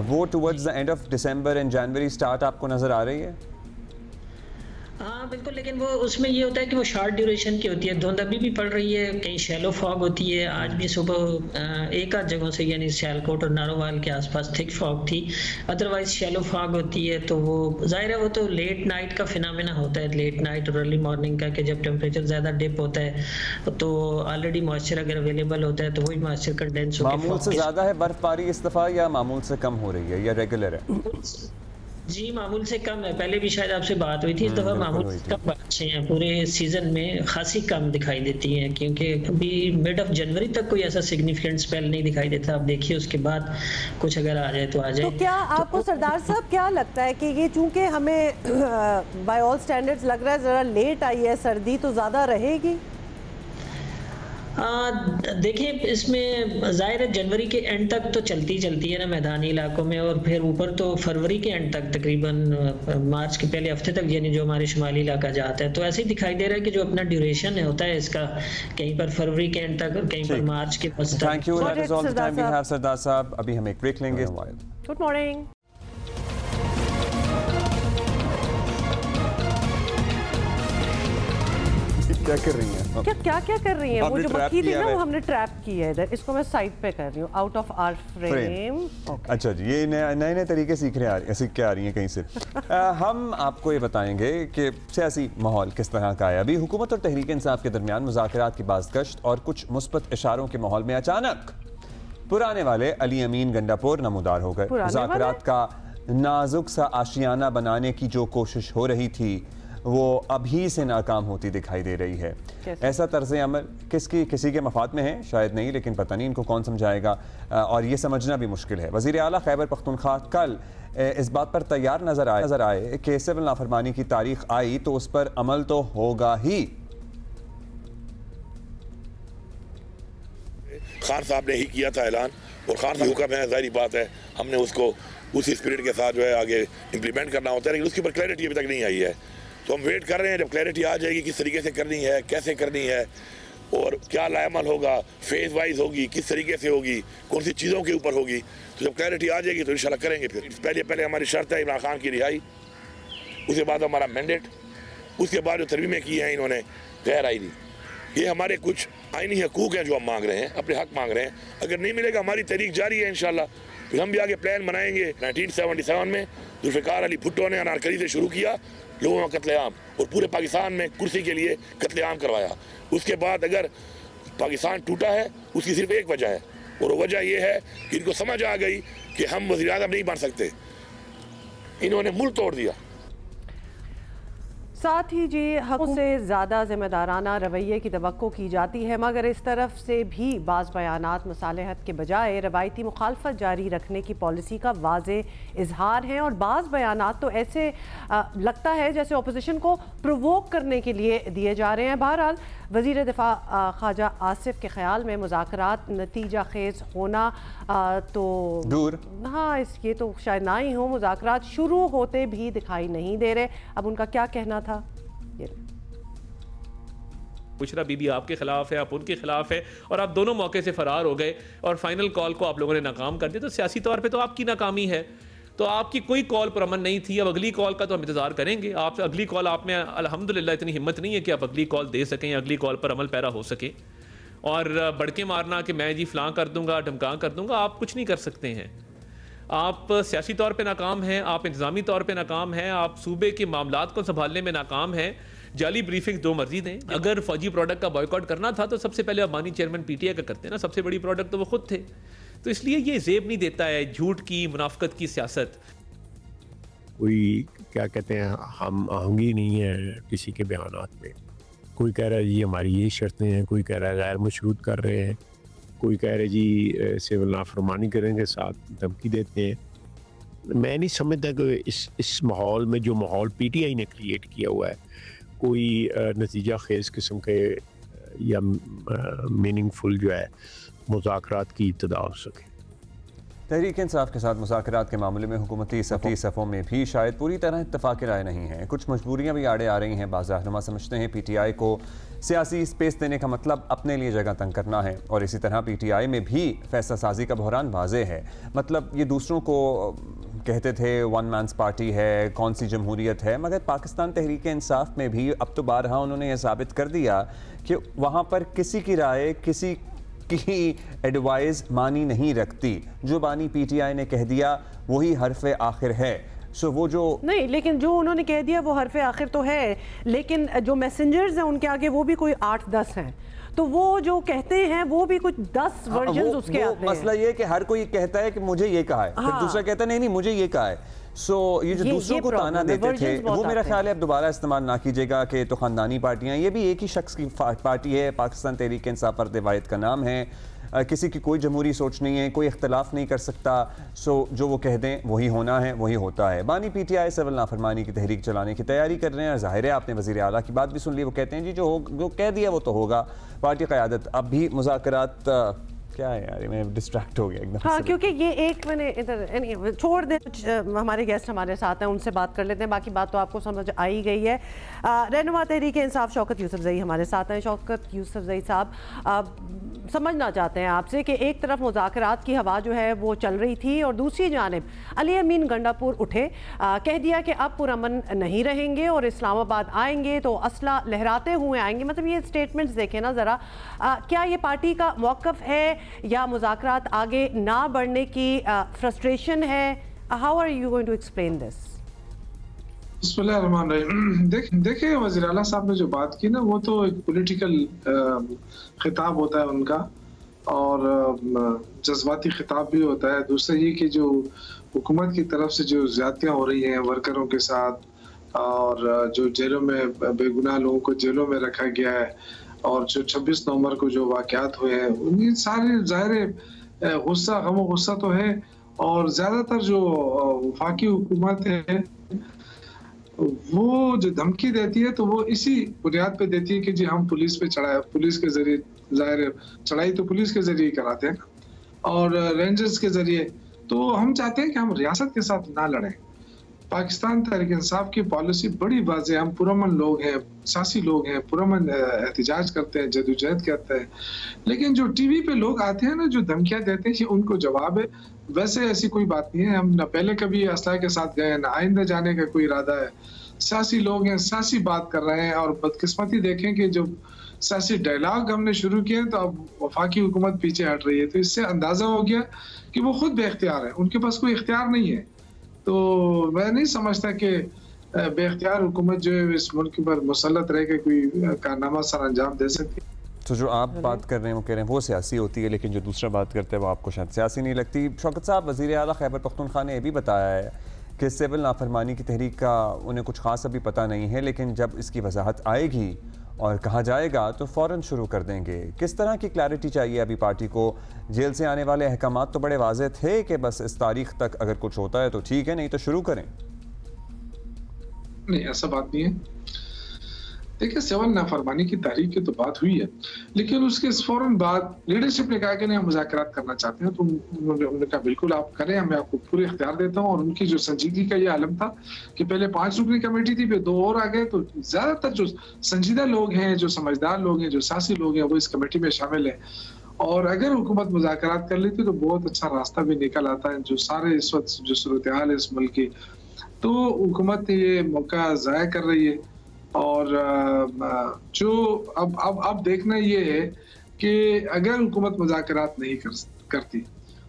A: वो towards the end of December and January start आपको नज़र आ रही है?
G: हाँ बिल्कुल, लेकिन वो उसमें ये होता है कि वो शॉर्ट ड्यूरेशन की होती है। धुंध अभी भी पड़ रही है, कहीं शैलो फॉग होती है। आज भी सुबह एक आध जगहों से यानी सियालकोट और नारोवाल के आसपास थिक फॉग थी, अदरवाइज शैलो फॉग होती है। तो वो जाहिर है वो तो लेट नाइट का फिनोमेना होता है, लेट नाइट और अर्ली मॉर्निंग का, कि जब टेम्परेचर ज़्यादा डिप होता है तो ऑलरेडी मॉइस्चर अगर अवेलेबल होता है तो वही मॉइस्चर कंडेंस होकर
A: मामूल से ज़्यादा है बर्फबारी इस दफ़ा या मामूल से कम हो रही है या रेगुलर है?
G: जी मामूल से कम है, पहले भी शायद आपसे बात हुई थी, इस दफ़ा मामूल से कम बारिशें हैं, पूरे सीजन में खासी कम दिखाई देती हैं, क्योंकि अभी मिड ऑफ जनवरी तक कोई ऐसा सिग्निफिकेंट स्पेल नहीं दिखाई देता। आप देखिए उसके बाद कुछ अगर आ जाए तो आ जाए।
B: तो क्या आपको सरदार साहब क्या लगता है कि ये चूंकि हमें बाय ऑल स्टैंडर्ड्स लग रहा है ज़रा लेट आई है, सर्दी तो ज़्यादा रहेगी?
G: देखिए इसमें ज़ाहिर है जनवरी के एंड तक तो चलती है ना मैदानी इलाकों में, और फिर ऊपर तो फरवरी के एंड तक तकरीबन मार्च के पहले हफ्ते तक यानी जो हमारे शुमाली इलाका जाता है। तो ऐसे ही दिखाई दे रहा है कि जो अपना ड्यूरेशन है होता है इसका, कहीं पर फरवरी के एंड तक और कहीं पर मार्च के फर्स्ट तक।
A: Thank you, that is all the time we have सरदार साहब। अभी हम एक ब्रेक लेंगे।
B: Good morning.
A: क्या कर रही हैं?
B: क्या कर रही हैं? वो जो मक्खी थी ना वो हमने ट्रैप की है इधर, इसको मैं साइड पे कर रही हूँ, आउट ऑफ आवर फ्रेम।
A: अच्छा जी, ये नए तरीके सीख के आ रही हैं कहीं से। हम आपको ये बताएंगे कि सियासी माहौल किस तरह का है। अभी हुकूमत और तहरीक इंसाफ के दरमियान मुज़ाकरात की बाज़गश्त और कुछ मुस्बत इशारों के माहौल में अचानक पुराने वाले अली अमीन गंडापुर नमूदार हो गए। मुज़ाकरात का नाजुक सा आशियाना बनाने की जो कोशिश हो रही थी वो अभी से नाकाम होती दिखाई दे रही है। ऐसा तर्ज़ अमल किसी के मफाद में है शायद नहीं, लेकिन पता नहीं इनको कौन समझाएगा, और ये समझना भी मुश्किल है। वज़ीर आला खैबर पख्तूनख्वा कल इस बात पर तैयार नजर आए कि सिविल नाफरमानी की तारीख आई तो उस पर अमल तो होगा ही।
H: खान साहब ने ही किया था ऐलान, और खान साहब हुक्म है, जाहिर बात है हमने उसको उसी स्पिरिट के साथ जो है आगे इम्प्लीमेंट करना होता है, लेकिन उसके ऊपर क्लैरिटी अभी तक नहीं आई है। तो हम वेट कर रहे हैं, जब क्लैरिटी आ जाएगी किस तरीके से करनी है, कैसे करनी है और क्या लाएमल होगा, फेज वाइज होगी, किस तरीके से होगी, कौन सी चीज़ों के ऊपर होगी, तो जब क्लैरिटी आ जाएगी तो इंशाल्लाह करेंगे। फिर पहले हमारी शर्त है इमरान खान की रिहाई, उसके बाद हमारा मैंडेट, उसके बाद जो तरमीमें की हैं इन्होंने गैर आईनी, ये हमारे कुछ आईनी हकूक़ हैं जो हम मांग रहे हैं, अपने हक मांग रहे हैं। अगर नहीं मिलेगा हमारी तहरीक जारी है इंशाल्लाह, फिर हम भी आगे प्लान बनाएंगे। 1977 में जुल्फ़िकार अली भुट्टो ने अनारकली से शुरू किया, लोगों का कत्लेआम, और पूरे पाकिस्तान में कुर्सी के लिए कत्लेआम करवाया। उसके बाद अगर पाकिस्तान टूटा है उसकी सिर्फ एक वजह है, और वजह यह है कि इनको समझ आ गई कि हम वज़ीर आज़म नहीं बन सकते, इन्होंने मुल्क तोड़ दिया।
B: साथ ही जी हक़ों से ज़्यादा ज़िम्मेदाराना रवैये की तवक्को की जाती है, मगर इस तरफ से भी बाज़ बयानात मुसालहत के बजाय रवायती मुखालफत जारी रखने की पॉलिसी का वाज़े इजहार है, और बाज़ बयानात तो ऐसे लगता है जैसे अपोजिशन को प्रोवोक करने के लिए दिए जा रहे हैं। बहरहाल वज़ीर दिफा ख्वाजा आसिफ के ख्याल में मुज़ाकरात नतीजा खेज़ होना तो दूर, हाँ ये तो शायद ना ही हो, मुज़ाकरात शुरू होते भी दिखाई नहीं दे रहे। अब उनका क्या कहना था?
I: बुशरा बीबी आपके खिलाफ है, आप उनके खिलाफ है, और आप दोनों मौके से फरार हो गए और फाइनल कॉल को आप लोगों ने नाकाम कर दिया। तो सियासी तौर पे तो आपकी नाकामी है, तो आपकी कोई कॉल पर अमन नहीं थी। अब अगली कॉल का तो हम इंतजार करेंगे। आप अगली कॉल आप में अल्हम्दुलिल्लाह इतनी हिम्मत नहीं है कि आप अगली कॉल दे सकें, अगली कॉल पर अमल पैरा हो सके। और बड़के मारना कि मैं जी फलां कर दूंगा, ढमका कर दूंगा, आप कुछ नहीं कर सकते हैं। आप सियासी तौर पे नाकाम हैं, आप इंतज़ामी तौर पे नाकाम हैं, आप सूबे के मामलात को संभालने में नाकाम हैं। जाली ब्रीफिंग दो मर्जी दें। अगर फौजी प्रोडक्ट का बॉयकॉट करना था तो सबसे पहले अबानी चेयरमैन पीटीआई का करते ना, सबसे बड़ी प्रोडक्ट तो वो खुद थे। तो इसलिए ये जेब नहीं देता है झूठ की, मुनाफकत की सियासत।
J: कोई क्या कहते हैं हम आहंगी नहीं है किसी के बयानात में। कोई कह रहा है जी हमारी ये शर्तें हैं, कोई कह रहा है गैर मशरूत कर रहे हैं, कोई कह रहे जी सिविल नाफरमानी करेंगे, साथ धमकी देते हैं। मैं नहीं समझता कि इस माहौल में जो माहौल PTI ने क्रिएट किया हुआ है कोई नतीजा खेज किस्म के या मीनिंगफुल जो है मुज़ाकरात की इब्तिदा हो सके।
A: तहरीक इंसाफ के साथ मुज़ाकरात के मामले में हुकूमती सफ़ों में भी शायद पूरी तरह इत्तफ़ाक़ राय नहीं है। कुछ मजबूरियाँ भी आड़े आ रही हैं। बाज़ रहनुमा समझते हैं PTI को सियासी स्पेस देने का मतलब अपने लिए जगह तंग करना है, और इसी तरह PTI में भी फैसला साजी का बहरान वाज़े है। मतलब ये दूसरों को कहते थे वन मैंस पार्टी है, कौन सी जमहूरियत है, मगर पाकिस्तान तहरीक इंसाफ में भी अब तो बारहा उन्होंने ये साबित कर दिया कि वहाँ पर किसी की राय, किसी की एडवाइस मानी नहीं रखती। जो बानी PTI ने कह दिया वही हरफ़े आखिर है। सो वो जो
B: नहीं, लेकिन जो उन्होंने कह दिया वो हरफ़े आखिर तो है, लेकिन जो मैसेंजर्स हैं उनके आगे वो भी कोई 8-10 हैं, तो वो जो कहते हैं वो भी कुछ 10 वर्जन्स उसके आते हैं।
A: मसला ये है कि हर कोई कहता है कि मुझे ये कहा है, फिर दूसरा कहता है नहीं मुझे ये कहा है। ये जो दूसरों को ताना देते थे वो मेरा ख्याल है अब दोबारा इस्तेमाल ना कीजिएगा कि तो ख़ानदानी पार्टियां, ये भी एक ही शख्स की पार्टी है, पाकिस्तान तहरीक इंसाफ फर्द वाहिद का नाम है, किसी की कोई जमहूरी सोच नहीं है, कोई इख्तलाफ नहीं कर सकता। जो वो कह दें वही होना है, वही होता है। बानी PTI सिविल नाफरमानी की तहरीक चलाने की तैयारी कर रहे हैं, और ज़ाहिर है आपने वज़ीर आला की बात भी सुन ली, वो कहते हैं जी जो कह दिया वो तो होगा। पार्टी क़यादत अब भी मुज़ाकरात क्या है यार, मैं डिस्ट्रैक्ट हो गया एकदम।
B: हाँ, क्योंकि ये एक मैंने इधर छोड़ दे, कुछ हमारे गेस्ट हमारे साथ हैं, उनसे बात कर लेते हैं। बाकी बात तो आपको समझ आ ही गई है। रहनुमा तहरीक इंसाफ शौकत यूसुफजई हमारे साथ हैं। शौकत यूसुफजई साहब, समझना चाहते हैं आपसे कि एक तरफ मुज़ाकरात की हवा जो है वो चल रही थी, और दूसरी जानिब अली अमीन गंडापुर उठे, कह दिया कि अब पुरअमन नहीं रहेंगे और इस्लामाबाद आएंगे तो असला लहराते हुए आएंगे। मतलब ये स्टेटमेंट्स देखें ना ज़रा, क्या ये पार्टी का मौक़िफ़ है या मुज़ाकरात आगे ना बढ़ने की फ्रस्ट्रेशन है? How are you going to explain this?
K: देखिए, वज़ीर आला साहब ने जो बात की ना, वो तो एक पॉलिटिकल खिताब होता है उनका, और जज्बाती खिताब भी होता है। दूसरा ये कि जो हुकूमत की तरफ से जो ज़्यादतियाँ हो रही हैं वर्करों के साथ, और जो जेलों में बेगुनाह लोगों को जेलों में रखा गया है, और जो 26 नवंबर को जो वाक़यात हुए हैं, उनकी सारे ज़ाहिर गुस्सा, गम और गुस्सा तो है। और ज़्यादातर जो वफाकी हुकूमत है वो जो धमकी देती है तो वो इसी बुनियाद पे देती है कि जी हम पुलिस पे चढ़ाए, पुलिस के जरिए, ज़ाहिर चढ़ाई तो पुलिस के जरिए कराते हैं और रेंजर्स के जरिए। तो हम चाहते हैं कि हम रियासत के साथ ना लड़ें। पाकिस्तान तहरीक इंसाफ की पॉलिसी बड़ी वाज़े, हम पुरअमन लोग हैं, सियासी लोग हैं, पुरअमन एहतिजाज करते हैं, जदोजहद करते हैं, लेकिन जो टीवी पे लोग आते हैं ना, जो धमकियां देते हैं, ये उनको जवाब है। वैसे ऐसी कोई बात नहीं है, हम न पहले कभी असला के साथ गए, न आइंदा जाने का कोई इरादा है। सियासी लोग हैं, सियासी बात कर रहे हैं, और बदकिस्मती देखें कि जो सियासी डायलॉग हमने शुरू किए तो अब वफाकी हुकूमत पीछे हट रही है। तो इससे अंदाजा हो गया कि वो खुद बेख्तियार है, उनके पास कोई इख्तियार नहीं है। तो मैं नहीं समझता कि बेख्तियार हुकूमत जो है इस मुल्क पर मुसल्लत रह के कोई कारनामा सर अंजाम दे सकती है।
A: तो जो आप बात कर रहे हैं वो कह रहे हैं वो सियासी होती है, लेकिन जो दूसरा बात करते हैं वो आपको शायद सियासी नहीं लगती। शौकत साहब, वज़ीर आला खैबर पख्तूनख्वा ने यह भी बताया है कि सिविल नाफरमानी की तहरीक का उन्हें कुछ खास अभी पता नहीं है, लेकिन जब इसकी वजाहत आएगी और कहा जाएगा तो फ़ौरन शुरू कर देंगे। किस तरह की क्लैरिटी चाहिए अभी पार्टी को? जेल से आने वाले अहकामात तो बड़े वाज़े थे कि बस इस तारीख तक अगर कुछ होता है तो ठीक है, नहीं तो शुरू करें।
K: नहीं, ऐसा बात नहीं है। देखिए, सिविल नाफरमानी की तहरीक की तो बात हुई है, लेकिन उसके फौरन बाद लीडरशिप ने कहा कि नहीं हम मुज़ाकरात करना चाहते हैं, तो उन्होंने कहा बिल्कुल आप करें, मैं आपको पूरे इख्तियार देता हूँ। और उनकी जो संजीदगी का ये आलम था कि पहले 5 रुकनी कमेटी थी, फिर 2 और आ गए, तो ज्यादातर जो संजीदा लोग हैं, जो समझदार लोग हैं, जो सियासी लोग हैं, वो इस कमेटी में शामिल है। और अगर हुकूमत मुज़ाकरात कर लेती तो बहुत अच्छा रास्ता भी निकल आता है। जो सारे इस वक्त जो सूरत हाल है इस मुल्क की, तो हुकूमत ये मौका ज़ाया कर रही है। और जो अब देखना ये है कि अगर हुकूमत मुज़ाकरात नहीं करती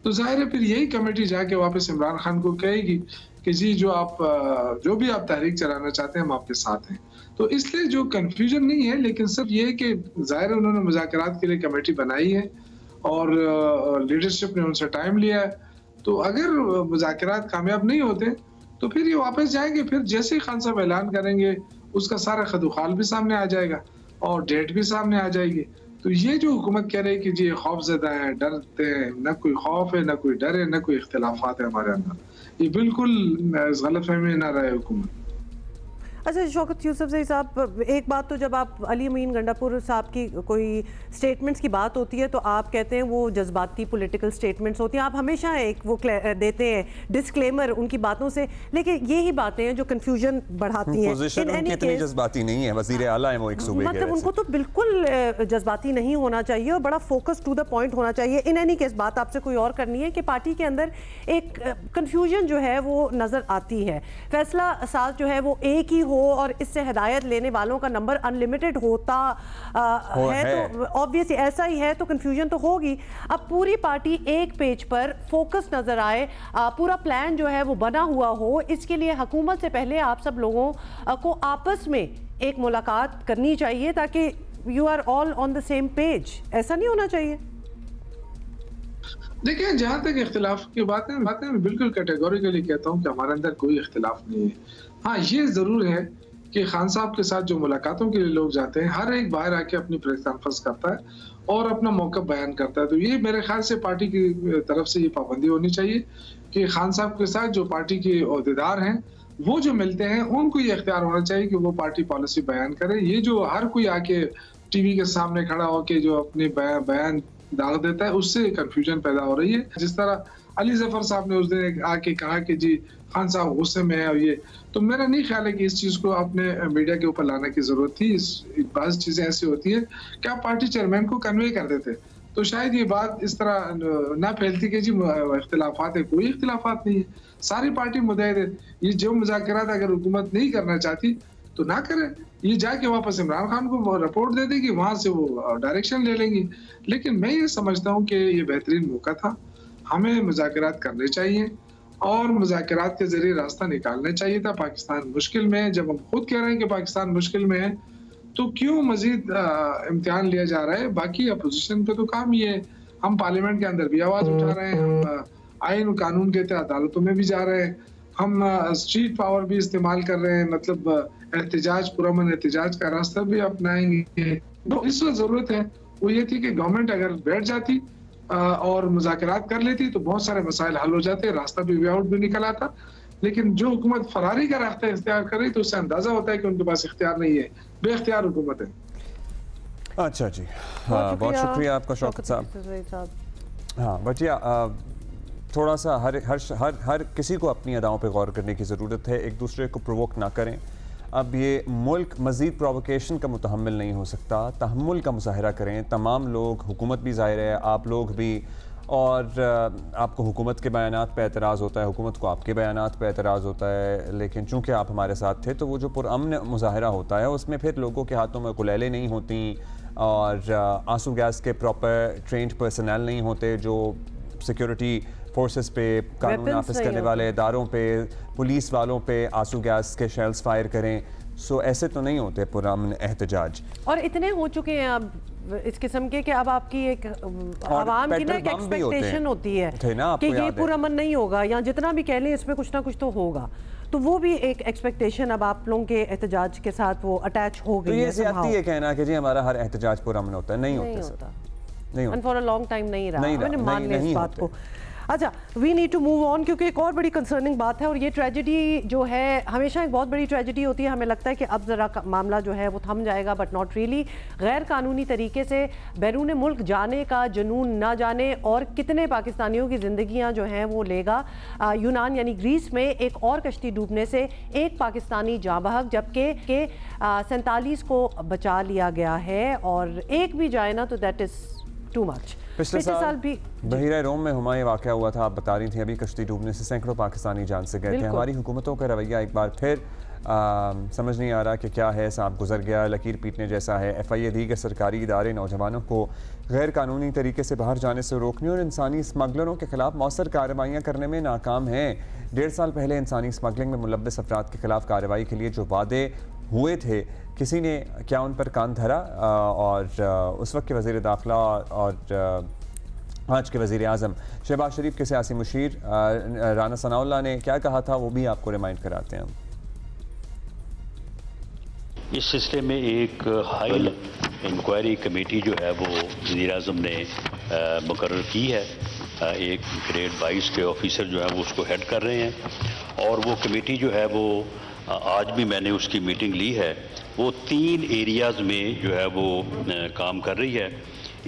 K: तो जाहिर है फिर यही कमेटी जाके वापस इमरान खान को कहेगी कि जी जो भी आप तहरीक चलाना चाहते हैं हम आपके साथ हैं। तो इसलिए जो कंफ्यूजन नहीं है, लेकिन सिर्फ ये कि जाहिर है उन्होंने मुज़ाकरात के लिए कमेटी बनाई है और लीडरशिप ने उनसे टाइम लिया है। तो अगर मुज़ाकरात कामयाब नहीं होते तो फिर ये वापस जाएंगे। फिर जैसे ही खान साहब ऐलान करेंगे उसका सारा खदुखाल भी सामने आ जाएगा और डेट भी सामने आ जाएगी। तो ये जो हुकूमत कह रही है कि जी खौफज़दा है, डरते हैं, न कोई खौफ है, न कोई डर है, न कोई इख्तिलाफात है हमारे अंदर, ये बिल्कुल गलतफहमी ना रहे हुकूमत।
B: अच्छा शौकत यूसुफजई साहब, एक बात तो जब आप अली अमीन गंडापुर साहब की कोई स्टेटमेंट्स की बात होती है तो आप कहते हैं वो जज्बाती पॉलिटिकल स्टेटमेंट्स होती हैं, आप हमेशा एक वो देते हैं डिस्क्लेमर उनकी बातों से, लेकिन यही बातें हैं जो कंफ्यूजन बढ़ाती हैं।
A: पोजीशन उनकी इतनी जज्बाती नहीं है, वज़ीर आला है वो एक सूबे के,
B: मतलब उनको तो बिल्कुल जज्बाती नहीं होना चाहिए और बड़ा फोकस टू द पॉइंट होना चाहिए। इन एनी केस बात आपसे कोई और करनी है कि पार्टी के अंदर एक कंफ्यूजन जो है वो नज़र आती है, फैसला साज जो है वो एक ही हो और इससे हिदायत लेने वालों का नंबर अनलिमिटेड होता है तो ऑब्वियसली ऐसा ही है तो कंफ्यूजन तो होगी। अब पूरी पार्टी एक पेज पर फोकस नजर आए, पूरा प्लान जो है वो बना हुआ हो, इसके लिए हुकूमत से पहले आप सब लोगों को आपस में एक मुलाकात करनी चाहिए ताकि you are all on the same page. ऐसा नहीं होना चाहिए?
K: देखिए, जहाँ तक इख्तिलाफ की बातें मैं बिल्कुल कैटेगोरिकली कहता हूँ कि हमारे अंदर कोई इख्तिलाफ नहीं है। हाँ, ये ज़रूर है कि खान साहब के साथ जो मुलाकातों के लिए लोग जाते हैं, हर एक बाहर आके अपनी प्रेस कॉन्फ्रेंस करता है और अपना मौका बयान करता है, तो ये मेरे ख्याल से पार्टी की तरफ से ये पाबंदी होनी चाहिए कि खान साहब के साथ जो पार्टी के ओहदेदार हैं वो जो मिलते हैं उनको ये इख्तियार होना चाहिए कि वो पार्टी पॉलिसी बयान करें। ये जो हर कोई आके टीवी के सामने खड़ा होके जो अपने बयान दाग देता है, उससे कंफ्यूजन पैदा हो रही है। जिस तरह अली जफर साहब ने उस दिन आके कहा कि जी खान साहब गुस्से में है और ये, तो मेरा नहीं ख्याल है कि इस चीज़ को अपने मीडिया के ऊपर लाने की ज़रूरत थी। बाज़ चीज़ें ऐसी होती है कि आप पार्टी चेयरमैन को कन्वे कर देते तो शायद ये बात इस तरह ना फैलती कि जी इख्तिलाफात है। कोई इख्तिलाफात नहीं है, सारी पार्टी मुतहद है। ये जो मुज़ाकरात अगर हुकूमत नहीं करना चाहती तो ना करें, ये जाके वापस इमरान खान को रिपोर्ट दे देगी, वहाँ से वो डायरेक्शन ले लेंगी। लेकिन मैं ये समझता हूँ कि ये बेहतरीन मौका था, हमें मुज़ाकरात करने चाहिए और मुज़ाकरात के जरिए रास्ता निकालना चाहिए था। पाकिस्तान मुश्किल में है, जब हम खुद कह रहे हैं कि पाकिस्तान मुश्किल में है तो क्यों मजीद इम्तिहान लिया जा रहा है? बाकी अपोजिशन का तो काम ही है, हम पार्लियामेंट के अंदर भी आवाज़ उठा रहे हैं, हम आइन कानून के तहत अदालतों में भी जा रहे हैं, हम स्ट्रीट पावर भी इस्तेमाल कर रहे हैं, मतलब एहतजाज, पुरअमन एहतजाज का रास्ता भी अपनाएंगे। तो इस वक्त ज़रूरत है वो ये थी कि गवर्नमेंट अगर बैठ जाती और मुज़ाकरात कर लेती तो बहुत सारे मसाइल हल हो जाते, रास्ता भी वे आउट भी निकल आता। लेकिन जो हुकूमत फरारी का रास्ता इख्तियार कर रही तो उससे अंदाजा होता है कि उनके पास इख्तियार नहीं है, बेख्तियार हुकूमत है।
A: अच्छा जी, हाँ, बहुत शुक्रिया आपका शौकत साहब। हाँ बटिया, थोड़ा सा हर किसी को अपनी अदाओं पे गौर करने की ज़रूरत है, एक दूसरे को प्रोवोक ना करें। अब ये मुल्क मज़ीद प्रोवोकेशन का मुतहम्मिल नहीं हो सकता, तहम्मुल का मुजाहरा करें तमाम लोग, हुकूमत भी ज़ाहिर है, आप लोग भी, और आपको हुकूमत के बयानात पे एतराज़ होता है, हुकूमत को आपके बयानात पे एतराज़ होता है, लेकिन चूँकि आप हमारे साथ थे तो वो जो पुरअमन मुजाहरा होता है उसमें फिर लोगों के हाथों में गुलेलें नहीं होती और आंसू गैस के प्रॉपर ट्रेंड पर्सनल नहीं होते जो सिक्योरिटी फोर्सेस पे, कानून नाफिज करने वाले इदारों पे, पुलिस वालों पे आंसू गैस के शेल्स फायर करें। सो ऐसे तो नहीं होते पुरअमन एहतजाज, और
B: इतने हो चुके हैं अब इस किस्म के कि अब आपकी एक आवाम की ना एक एक्सपेक्टेशन होती है कि ये पुरअमन नहीं होगा या जितना भी कह लें इसमें कुछ ना कुछ तो होगा, तो वो भी एक एक्सपेक्टेशन अब आप लोगों के एहतजाज के साथ वो अटैच हो गई है।
A: ये ज़्यादती है कहना कि जी हमारा हर एहतजाज पुरअमन होता है, नहीं होता, नहीं होता,
B: फॉर अ लॉन्ग टाइम नहीं रहा, मैंने मान लिया इस बात को। अच्छा, we need to move on, क्योंकि एक और बड़ी कंसर्निंग बात है और ये ट्रेजेडी जो है हमेशा एक बहुत बड़ी ट्रेजेडी होती है। हमें लगता है कि अब ज़रा मामला जो है वो थम जाएगा, बट नॉट रियली। गैर कानूनी तरीके से बैरून मुल्क जाने का जुनून ना जाने और कितने पाकिस्तानियों की ज़िंदगियाँ जो हैं वो लेगा। यूनान यानी ग्रीस में एक और कश्ती डूबने से एक पाकिस्तानी जाँ बहक, जबकि 47 को बचा लिया गया है, और एक भी जाए ना तो दैट इज़ टू मच।
A: पिछले साल भी बहिरा रोम में हुमायूं वाक़या हुआ था, आप बता रही थी, अभी कश्ती डूबने से सैकड़ों पाकिस्तानी जान से गए थे। हमारी हुकूमतों का रवैया एक बार फिर समझ नहीं आ रहा कि क्या है, सांप गुजर गया लकीर पीटने जैसा है। FIA दी कि सरकारी इदारे नौजवानों को गैर कानूनी तरीके से बाहर जाने से रोकने और इंसानी स्मगलरों के खिलाफ मौसर कार्रवाइयाँ करने में नाकाम हैं। 1.5 साल पहले इंसानी स्मगलिंग में मुलव्वस अफराद के खिलाफ कार्रवाई के लिए जो वादे हुए थे, किसी ने क्या उन पर कान धरा? और उस वक्त के वज़ीर दाखिला और आज के वज़ीर आज़म शहबाज शरीफ के सियासी मुशीर राना सनाउल्लाह ने क्या कहा था, वो भी आपको रिमाइंड कराते हैं।
L: इस सिलसिले में एक हाई इंक्वायरी कमेटी जो है वो वज़ीर आज़म ने मुकर्रर की है एक ग्रेड 22 के ऑफिसर जो है वो उसको हेड कर रहे हैं। और वो कमेटी जो है वो आज भी मैंने उसकी मीटिंग ली है, वो 3 एरियाज़ में जो है वो काम कर रही है।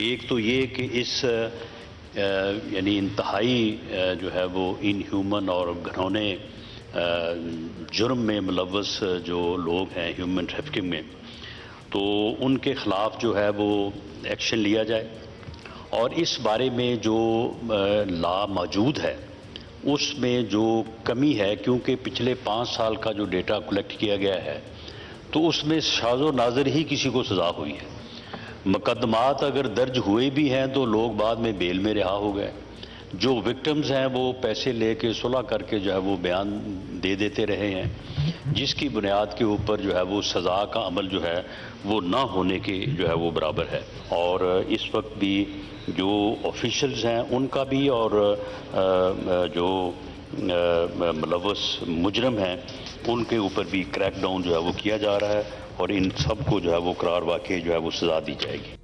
L: एक तो ये कि इस यानी इंतहाई जो है वो इनह्यूमन और घिनौने जुर्म में मुलव्वस जो लोग हैं ह्यूमन ट्रैफिकिंग में, तो उनके ख़िलाफ़ जो है वो एक्शन लिया जाए। और इस बारे में जो लॉ मौजूद है उसमें जो कमी है, क्योंकि पिछले 5 साल का जो डेटा कलेक्ट किया गया है तो उसमें शाज़ो नाज़र ही किसी को सज़ा हुई है। मुकदमात अगर दर्ज हुए भी हैं तो लोग बाद में बेल में रिहा हो गए। जो विक्टिम्स हैं वो पैसे लेके सुलह करके जो है वो बयान दे देते रहे हैं, जिसकी बुनियाद के ऊपर जो है वो सज़ा का अमल जो है वो ना होने के जो है वो बराबर है। और इस वक्त भी जो ऑफिशियल्स हैं उनका भी और जो मुलव्वस मुजरम हैं उनके ऊपर भी क्रैकडाउन जो है वो किया जा रहा है और इन सब को जो है वो करार वाकई जो है वो सज़ा दी जाएगी।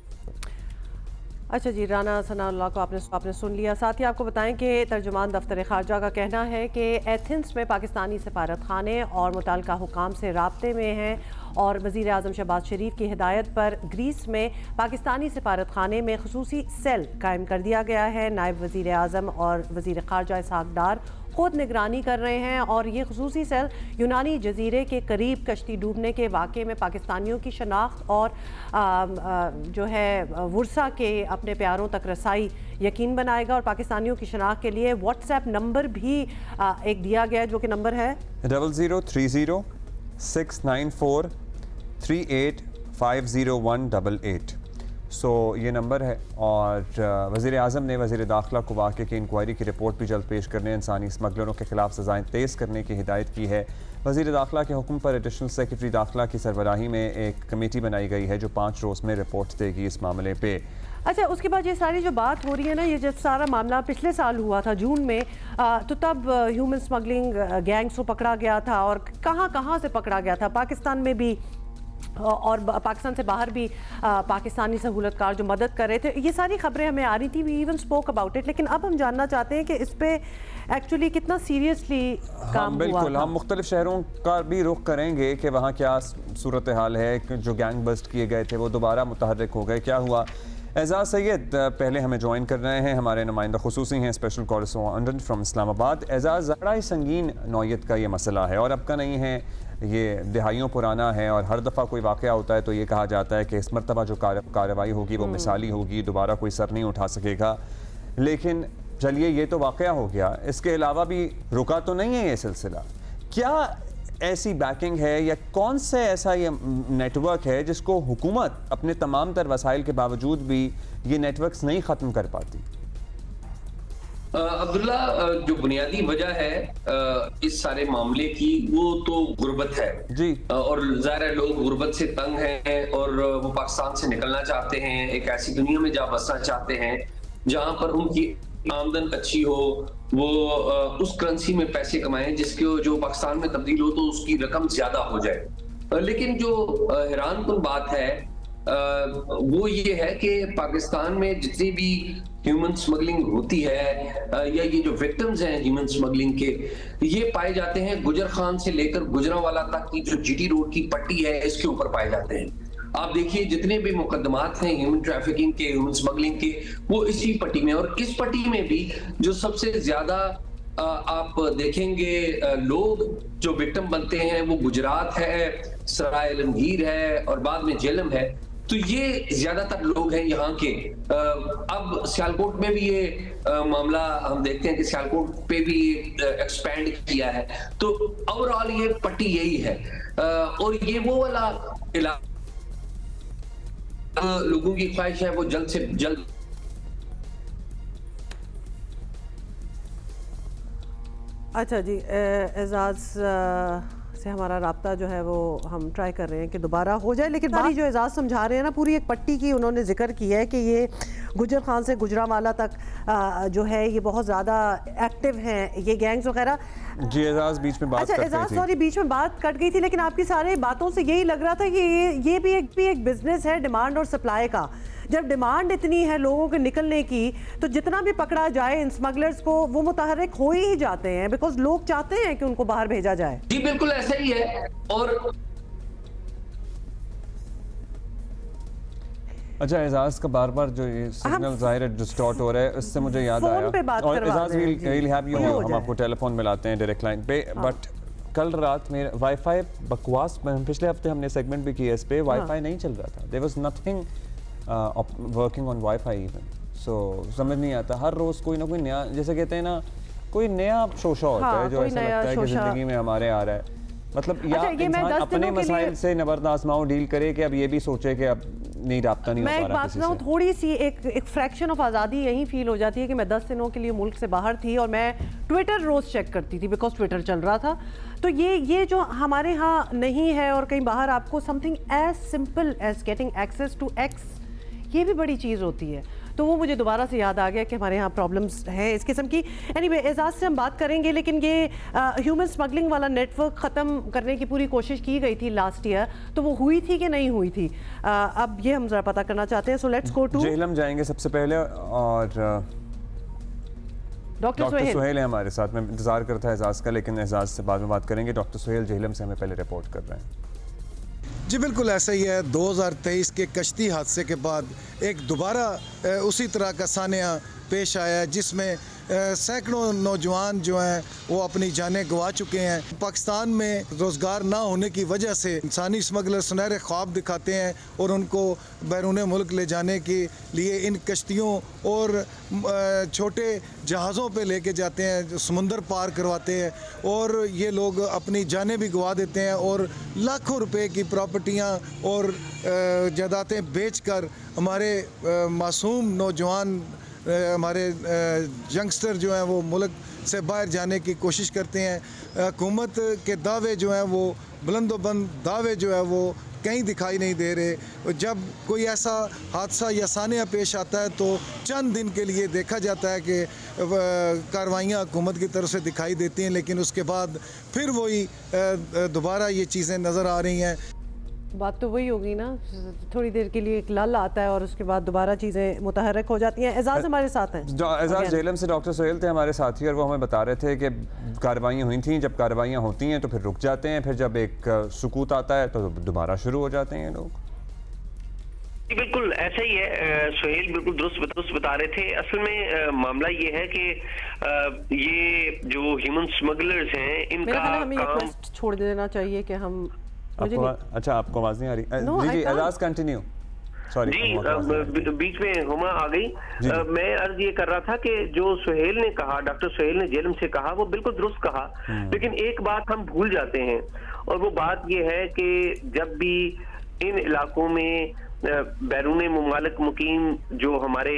B: अच्छा जी, राना सनाउल्लाह को आपने सुन लिया। साथ ही आपको बताएं कि तर्जुमान दफ्तर खारजा का कहना है कि एथेंस में पाकिस्तानी सफारत खाने और मुताल्लिका हुकाम से राब्ते में हैं और वज़ीर आज़म शहबाज शरीफ की हिदायत पर ग्रीस में पाकिस्तानी सफारत खाने में खसूसी सेल कायम कर दिया गया है। नायब वज़ीर आज़म और वज़ीर खारजा इसहाक डार खुद निगरानी कर रहे हैं और ये खसूसी सेल यूनानी जजीरे के करीब कश्ती डूबने के वाक़े में पाकिस्तानियों की शनाख्त और जो है वर्सा के अपने प्यारों तक रसाई यकीन बनाएगा। और पाकिस्तानियों की शनाख्त के लिए व्हाट्सएप नंबर भी एक दिया गया है, जो कि नंबर है
A: 0030 694 38501888। ये नंबर है। और वज़ीर आज़म ने वज़ीर दाखिला को वाक़े की इंक्वायरी की रिपोर्ट भी जल्द पेश करने, इंसानी स्मगलरों के खिलाफ सज़ाएँ तेज़ करने की हिदायत की है। वज़ीर दाखिला के हुक्म पर एडिशनल सेक्रेटरी दाखिला की सरबराही में एक कमेटी बनाई गई है जो 5 रोज़ में रिपोर्ट देगी इस मामले पर।
B: अच्छा, उसके बाद ये सारी जो बात हो रही है ना, ये जब सारा मामला पिछले साल हुआ था जून में, तो तब ह्यूमन स्मगलिंग गैंग्स को पकड़ा गया था और कहाँ से पकड़ा गया था, पाकिस्तान में भी और पाकिस्तान से बाहर भी पाकिस्तानी सहूलतकार जो मदद कर रहे थे। ये सारी खबरें हमें आ रही थी, we even spoke about it. लेकिन अब हम जानना चाहते हैं कि इस पे एक्चुअली कितना सीरियसली काम हुआ।
A: बिल्कुल, हम मुख्तलिफ शहरों का भी रुख करेंगे कि वहाँ क्या सूरत हाल है, जो गैंग बस्ट किए गए थे वो दोबारा मुतहर्रिक हो गए, क्या हुआ। एजाज सैयद पहले हमें ज्वाइन कर रहे हैं, हमारे नुमाइंदा खुसूसी हैं special correspondent from Islamabad. Ejaz, बड़ा ही संगीन नौयत का ये मसला है और अब का नहीं है, ये दिहाइयों पुराना है और हर दफ़ा कोई वाक़या होता है तो ये कहा जाता है कि इस मरतबा जो कार्रवाई होगी वो मिसाली होगी, दोबारा कोई सर नहीं उठा सकेगा। लेकिन चलिए, ये तो वाक़या हो गया, इसके अलावा भी रुका तो नहीं है ये सिलसिला। क्या ऐसी बैकिंग है या कौन से ऐसा ये नेटवर्क है जिसको हुकूमत अपने तमाम तर वसाइल के बावजूद भी ये नेटवर्क्स नहीं ख़त्म कर पाती?
E: अब्दुल्ला, जो बुनियादी वजह है इस सारे मामले की वो तो गुर्बत है
A: जी।
E: और ज़ाहिर है लोग गुर्बत से तंग हैं और वो पाकिस्तान से निकलना चाहते हैं, एक ऐसी दुनिया में जा बसना चाहते हैं जहां पर उनकी आमदन अच्छी हो, वो उस करेंसी में पैसे कमाएं जिसके जो पाकिस्तान में तब्दील हो तो उसकी रकम ज्यादा हो जाए। लेकिन जो हैरानकुन बात है वो ये है कि पाकिस्तान में जितनी भी ह्यूमन स्मगलिंग होती है या ये जो विक्टिम्स हैं ह्यूमन स्मगलिंग के, ये पाए जाते हैं गुजर खान से लेकर गुजरांवाला तक की जो जीटी रोड की पट्टी है इसके ऊपर पाए जाते हैं। आप देखिए जितने भी मुकदमात हैं ह्यूमन ट्रैफिकिंग के, ह्यूमन स्मगलिंग के, वो इसी पट्टी में। और इस पट्टी में भी जो सबसे ज्यादा आप देखेंगे लोग जो विक्टिम बनते हैं वो गुजरात है, सराय आलमगीर है और बाद में जेलम है। तो ये ज्यादातर लोग हैं यहाँ के। अब सियालकोट में भी ये मामला हम देखते हैं कि सियालकोट पे भी एक्सपैंड किया है। तो ओवरऑल ये पट्टी यही है और ये वो वाला इलाका लोगों की ख्वाहिश है वो जल्द से जल्द।
B: अच्छा जी, एजाज से हमारा राब्ता जो है वो हम ट्राई कर रहे हैं कि दोबारा हो जाए। लेकिन बात जो एजाज समझा रहे हैं ना, पूरी एक पट्टी की उन्होंने जिक्र किया है कि ये गुजर खान से गुजरांवाला तक जो है ये बहुत ज़्यादा एक्टिव हैं ये गैंग्स वगैरह।
A: जी एजाज बीच में बात
B: अच्छा एजाज सॉरी बीच में बात कट गई थी, लेकिन आपकी सारी बातों से यही लग रहा था कि ये भी एक बिजनेस है डिमांड और सप्लाई का, जब डिमांड इतनी है लोगों के निकलने की, तो जितना भी पकड़ा जाए इन स्मगलर्स को, वो मुतहर्रिक हो ही जाते हैं, बिकॉज लोग चाहते हैं कि उनको बाहर भेजा जाए।
E: जी बिल्कुल ऐसा ही है। और
A: अच्छा, एजाज का बार बार जो ये सिग्नल ज़ाहिर है डिस्टॉर्ट हो रहा है, इससे मुझे याद आया, और एजाज विल हैव यू, हम आपको टेलीफोन मिलाते हैं डायरेक्ट लाइन पे। बट कल रात में वाईफाई बकवास, पिछले हफ्ते हमने सेगमेंट भी किया इस पे, वाईफाई नहीं चल रहा था, there was nothing working on wifi even. So समझ नहीं आता, हर रोज कोई ना कोई नया, जैसे कहते हैं ना, कोई नया शोशा होता है जो ऐसा लगता है कि जिंदगी में हमारे आ रहा है। मतलब या इंसान अपने मसाइल से नबर्द आजमाओ डील करे कि अब ये भी सोचे कि अब नहीं राब्ता नहीं हो पा रहा किसी से।
B: मैं थोड़ी सी एक फ्रैक्शन ऑफ आज़ादी यही फील हो जाती है कि मैं 10 दिनों के लिए मुल्क से बाहर थी और मैं ट्विटर रोज़ चेक करती थी, बिकॉज ट्विटर चल रहा था। तो ये जो हमारे यहाँ नहीं है, और कहीं बाहर आपको something as simple as getting access to X, ये भी बड़ी चीज़ होती है। तो वो मुझे दोबारा से याद आ गया कि हमारे यहाँ प्रॉब्लम्स हैं इस किस्म की। एनीवे, एजाज से हम बात करेंगे, लेकिन ये ह्यूमन स्मगलिंग वाला नेटवर्क ख़त्म करने की पूरी कोशिश की गई थी लास्ट ईयर, तो वो हुई थी कि नहीं हुई थी, अब ये हम ज़रा पता करना चाहते हैं। So let's go to
A: Jhelum जाएंगे सबसे पहले, और डॉक्टर सुहेल है हमारे साथ में, इंतज़ार करता है एजाज का, लेकिन एजाज से बाद में बात करेंगे। डॉक्टर सुहेल जेहलम से हमें पहले रिपोर्ट कर रहे हैं।
M: जी बिल्कुल ऐसा ही है। 2023 के कश्ती हादसे के बाद एक दोबारा उसी तरह का सानिया पेश आया है, जिसमें सैकड़ों नौजवान जो हैं वो अपनी जानें गंवा चुके हैं। पाकिस्तान में रोज़गार ना होने की वजह से इंसानी स्मगलर सुनहरे ख्वाब दिखाते हैं और उनको बैरून मुल्क ले जाने के लिए इन कश्तियों और छोटे जहाज़ों पे लेके जाते हैं, जो समुंदर पार करवाते हैं, और ये लोग अपनी जानें भी गंवा देते हैं और लाखों रुपए की प्रॉपर्टियां और जायदादें बेचकर हमारे मासूम नौजवान, हमारे यंगस्टर जो हैं वो मुल्क से बाहर जाने की कोशिश करते हैं। हुकूमत के दावे जो हैं वो बुलंदोबंद दावे जो है वो कहीं दिखाई नहीं दे रहे। जब कोई ऐसा हादसा या सानिया पेश आता है तो चंद दिन के लिए देखा जाता है कि कार्रवाइयाँ हुकूमत की तरफ से दिखाई देती हैं, लेकिन उसके बाद फिर वही दोबारा ये चीज़ें नज़र आ रही हैं।
B: बात तो वही होगी ना, थोड़ी देर के लिए एक लल आता है और उसके बाद दोबारा चीज़ें मुतहर्रिक हो जाती हैं। एजाज हमारे साथ हैं,
A: एजाज जेहलम से डॉक्टर सुहेल थे हमारे साथी, और वो हमें बता रहे थे कि कार्रवाइयाँ हुई थी, जब कार्रवाइयाँ होती हैं तो फिर रुक जाते हैं, फिर जब एक सुकूत आता है तो दोबारा शुरू हो जाते हैं लोग।
N: बिल्कुल ऐसा ही है, सुहेल बिल्कुल दुरुस्त बता रहे थे। असल में मामला ये है कि ये जो ह्यूमन स्मगलर्स हैं, इनका
B: हमें काम छोड़ देना चाहिए कि हम
A: अच्छा, आपको आवाज नहीं आ रही? जी एजाज कंटिन्यू। सॉरी
N: जी, बीच में हुमा आ गई। मैं अर्ज ये कर रहा था कि जो सुहेल ने कहा, डॉक्टर सुहेल ने जेहलम से कहा, वो बिल्कुल दुरुस्त कहा, लेकिन एक बात हम भूल जाते हैं, और वो बात ये है कि जब भी इन इलाकों में बैरून मुमालिक मुकीम जो हमारे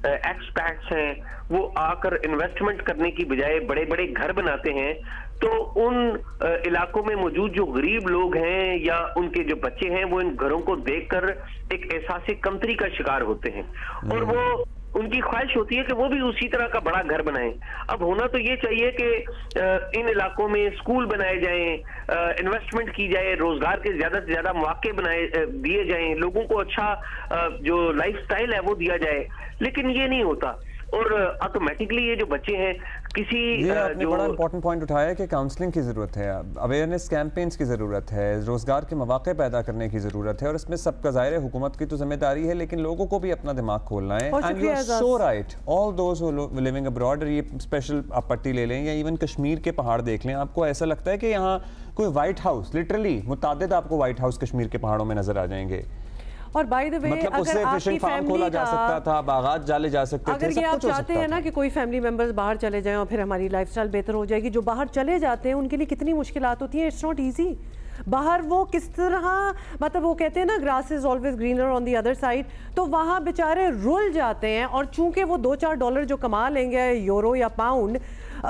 N: एक्सपैट्स हैं वो आकर इन्वेस्टमेंट करने की बजाय बड़े बड़े घर बनाते हैं, तो उन इलाकों में मौजूद जो गरीब लोग हैं या उनके जो बच्चे हैं, वो इन घरों को देखकर एक एहसास कमतरी का शिकार होते हैं, और वो उनकी ख्वाहिश होती है कि वो भी उसी तरह का बड़ा घर बनाएं। अब होना तो ये चाहिए कि इन इलाकों में स्कूल बनाए जाएं, इन्वेस्टमेंट की जाए, रोजगार के ज्यादा से ज्यादा मौके दिए जाएं, लोगों को अच्छा जो लाइफस्टाइल है वो दिया जाए, लेकिन ये नहीं होता। और ऑटोमेटिकली ये जो बच्चे हैं किसी
A: आपने बड़ा इंपॉर्टेंट पॉइंट उठाया है कि काउंसलिंग की ज़रूरत है, अवेयरनेस कैंपेन्स की ज़रूरत है, रोज़गार के मौके पैदा करने की ज़रूरत है, और इसमें सबका ज़ाहिर है हुकूमत की तो जिम्मेदारी है, लेकिन लोगों को भी अपना दिमाग खोलना है। And you are so right, all those who living abroad, और ये स्पेशल आप पट्टी ले लें या इवन कश्मीर के पहाड़ देख लें, आपको ऐसा लगता है कि यहाँ कोई वाइट हाउस, लिटरली मुतादिद आपको वाइट हाउस कश्मीर के पहाड़ों में नजर आ जाएंगे।
B: और बाय द वे,
A: मतलब उससे फिशिंग फार्म खोला जा सकता था, बागात डाले जा सकते थे,
B: अगर ये आप चाहते हैं ना कि कोई फैमिली मेंबर्स बाहर चले जाएं और फिर हमारी लाइफस्टाइल बेहतर हो जाएगी, जो बाहर चले जाते हैं उनके लिए कितनी मुश्किलात होती हैं। It's not easy. बाहर वो किस तरह, मतलब वो कहते हैं ना grass is always greener on the other side, तो वहाँ बेचारे रुल जाते हैं, और चूंकि वो $2-4 जो कमा लेंगे यूरो या पाउंड,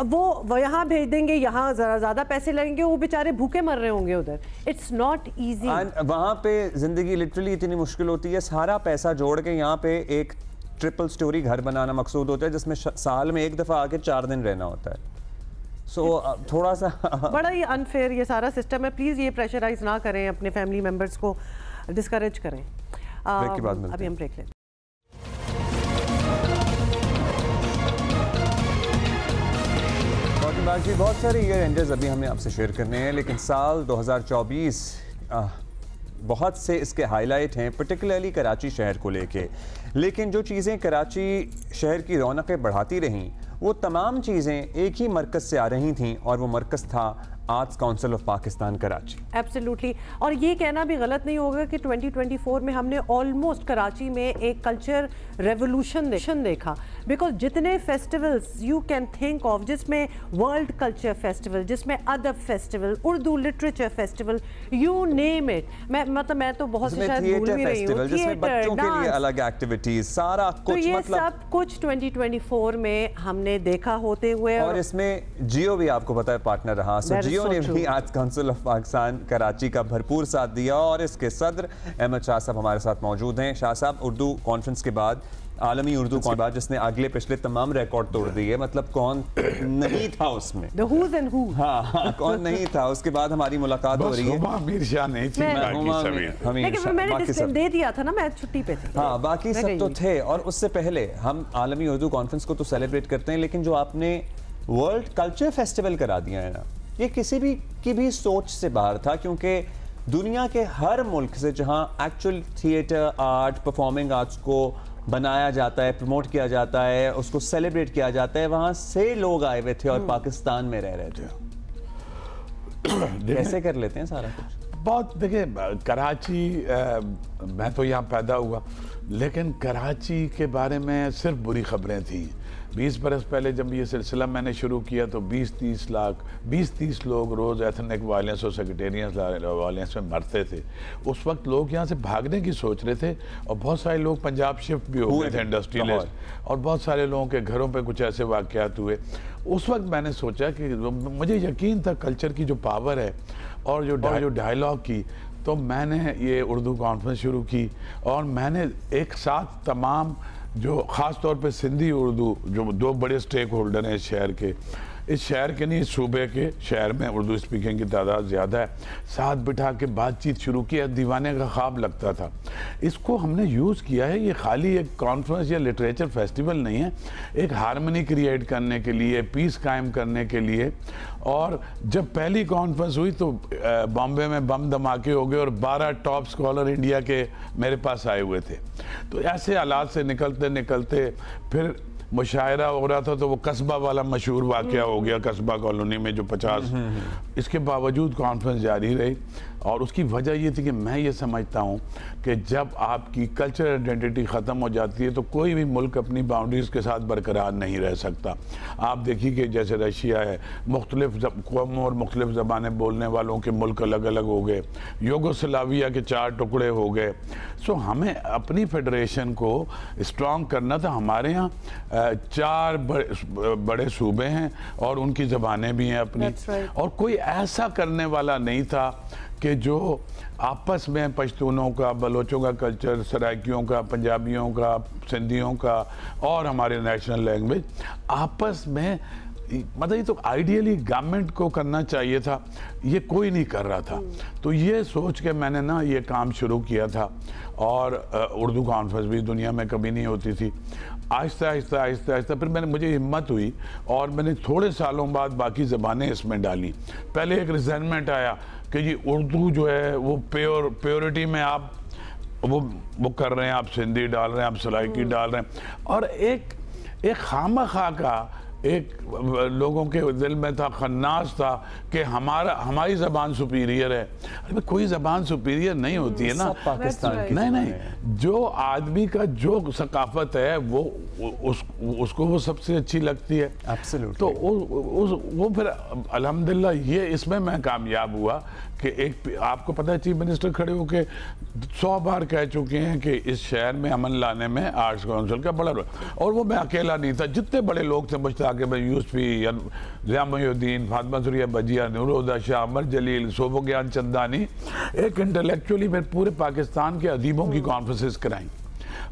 B: वो यहाँ भेज देंगे, यहाँ ज़रा ज़्यादा पैसे लगेंगे, वो बेचारे भूखे मर रहे होंगे उधर। It's not easy.
A: वहाँ पे ज़िंदगी लिटरली इतनी मुश्किल होती है, सारा पैसा जोड़ के यहाँ पे एक ट्रिपल स्टोरी घर बनाना मकसूद होता है, जिसमें साल में एक दफ़ा आके 4 दिन रहना होता है। थोड़ा सा
B: बड़ा ही अनफेयर ये सारा सिस्टम है। प्लीज़ ये प्रेशराइज ना करें, अपने फैमिली मेम्बर्स को डिस्करेज करें। अभी हम ब्रेक लेते हैं।
A: मुश्ताक जी, बहुत सारे ईयर एंडर्स अभी हमने आपसे शेयर करने हैं, लेकिन साल 2024 बहुत से इसके हाईलाइट हैं, पर्टिकुलरली कराची शहर को लेके। लेकिन जो चीज़ें कराची शहर की रौनकें बढ़ाती रहीं, वो तमाम चीज़ें एक ही मरकज़ से आ रही थीं, और वो मरकज़ था arts council of Pakistan Karachi.
B: Absolutely. और ये कहना भी गलत नहीं होगा कि 2024 में हमने ऑलमोस्ट कराची में एक कल्चर रेवोल्यूशन देखा, बिकॉज जितने festivals you can think of, जिसमें वर्ल्ड कल्चर फेस्टिवल, जिसमें अदब festival, Urdu literature festival, you name it, मैं तो बहुत से शायद भूल भी रही हूँ,
A: जिसमें बच्चों के लिए अलग एक्टिविटीज, सारा कुछ,
B: तो ये सब कुछ 2024 में हमने देखा होते हुए।
A: और इसमें जियो भी आपको पता है पार्टनर रहा, जियो ने भी arts council of Pakistan Karachi का भरपूर साथ दिया, और इसके सदर अहमद शाह साहब हमारे साथ मौजूद हैं। शाह साहब, उर्दू कॉन्फ्रेंस के बाद, आलमी उर्दू के बाद, जिसने अगले पिछले तमाम रिकॉर्ड तोड़ दिए, मतलब कौन नहीं था उसमें, हाँ, कौन नहीं था, उसके बाद हमारी मुलाकात हो रही है।
O: अमीर शाह नहीं थी,
B: मैंने दे दिया था ना, मैं छुट्टी पे थी।
A: हाँ, बाकी सब तो थे। और उससे पहले हम आलमी उर्दू कॉन्फ्रेंस को तो सेलिब्रेट करते हैं, लेकिन जो आपने वर्ल्ड कल्चर फेस्टिवल करा दिया है ना, ये किसी भी की भी सोच से बाहर था, क्योंकि दुनिया के हर मुल्क से जहां actual theatre, art, performing arts को बनाया जाता है, प्रमोट किया जाता है, उसको सेलिब्रेट किया जाता है, वहां से लोग आए हुए थे और पाकिस्तान में रह रहे थे। कैसे कर लेते हैं सारा कुछ?
O: बहुत, देखिए, कराची, मैं तो यहाँ पैदा हुआ, लेकिन कराची के बारे में सिर्फ बुरी खबरें थी। 20 बरस पहले जब ये सिलसिला मैंने शुरू किया तो 20-30 लोग रोज़ एथनिक वायलेंस और सेक्टेरियन वायलेंस में मरते थे। उस वक्त लोग यहाँ से भागने की सोच रहे थे, और बहुत सारे लोग पंजाब शिफ्ट भी हो गए थे, इंडस्ट्रियलिस्ट, और बहुत सारे लोगों के घरों पे कुछ ऐसे वाक़यात हुए। उस वक्त मैंने सोचा कि मुझे यकीन था कल्चर की जो पावर है और जो डायलॉग की, तो मैंने ये उर्दू कॉन्फ्रेंस शुरू की, और मैंने एक साथ तमाम जो ख़ास तौर पे सिंधी उर्दू, जो दो बड़े स्टेक होल्डर हैं इस शहर के, इस शहर के नहीं, इस सूबे के, शहर में उर्दू स्पीकिंग की तादाद ज़्यादा है, साथ बिठा के बातचीत शुरू किया। दीवाने का ख्वाब लगता था। इसको हमने यूज़ किया है, ये खाली एक कॉन्फ्रेंस या लिटरेचर फेस्टिवल नहीं है, एक हारमनी क्रिएट करने के लिए, पीस कायम करने के लिए। और जब पहली कॉन्फ्रेंस हुई तो बॉम्बे में बम धमाके हो गए और 12 टॉप स्कॉलर इंडिया के मेरे पास आए हुए थे। तो ऐसे हालात से निकलते निकलते फिर मुशायरा हो रहा था, तो वो कस्बा वाला मशहूर वाक़या हो गया, कस्बा कॉलोनी में जो 50। इसके बावजूद कॉन्फ्रेंस जारी रही, और उसकी वजह ये थी कि मैं ये समझता हूँ कि जब आपकी कल्चरल आइडेंटिटी ख़त्म हो जाती है तो कोई भी मुल्क अपनी बाउंड्रीज़ के साथ बरकरार नहीं रह सकता। आप देखिए कि जैसे रशिया है, मुख्तलिफ कौम और मुख्तलिफ ज़बानें बोलने वालों के मुल्क अलग अलग हो गए, यूगोस्लाविया के 4 टुकड़े हो गए। सो हमें अपनी फेडरेशन को स्ट्रॉन्ग करना था। हमारे यहाँ 4 बड़े सूबे हैं और उनकी ज़बानें भी हैं अपनी, और कोई ऐसा करने वाला नहीं था कि जो आपस में पश्तूनों का, बलोचों का कल्चर, सराइकियों का, पंजाबियों का, सिंधियों का और हमारे नेशनल लैंग्वेज आपस में, मतलब ये तो आइडियली गवर्नमेंट को करना चाहिए था, ये कोई नहीं कर रहा था। तो ये सोच के मैंने ना ये काम शुरू किया था, और उर्दू कॉन्फ्रेंस भी दुनिया में कभी नहीं होती थी। आहिस्ता आहिस्ता आहिस्ता आहिस्ता फिर मुझे हिम्मत हुई, और मैंने थोड़े सालों बाद बाकी ज़बानें इसमें डाली। पहले एक रिजेंटमेंट आया कि जी उर्दू जो है वो प्योरिटी में आप वो कर रहे हैं, आप सिंधी डाल रहे हैं, आप सराइकी डाल रहे हैं, और एक खामखा का एक लोगों के दिल में था, खन्नास था कि हमारी ज़बान सुपीरियर है। अरे कोई ज़बान सुपीरियर नहीं होती है ना, नहीं, जो आदमी का जो सकाफत है वो उसको वो सबसे अच्छी लगती है।
A: एब्सोल्युटली।
O: तो वो फिर अल्हम्दुलिल्लाह ये इसमें मैं कामयाब हुआ कि एक, आपको पता है, चीफ मिनिस्टर खड़े होके 100 बार कह चुके हैं कि इस शहर में अमन लाने में आर्ट्स काउंसिल का बड़ा रोल, और वो मैं अकेला नहीं था, जितने बड़े लोग थे, मुश्ताक यूसुफी, ज़िया मोइनुद्दीन, फातिमा सुरिया बजिया, नूरुद्दीन शाह, अमर जलील, सोबो ज्ञान चंदानी, एक इंटेलेक्चुअली फिर पूरे पाकिस्तान के अदीबों की कॉन्फ्रेंसेस कराई।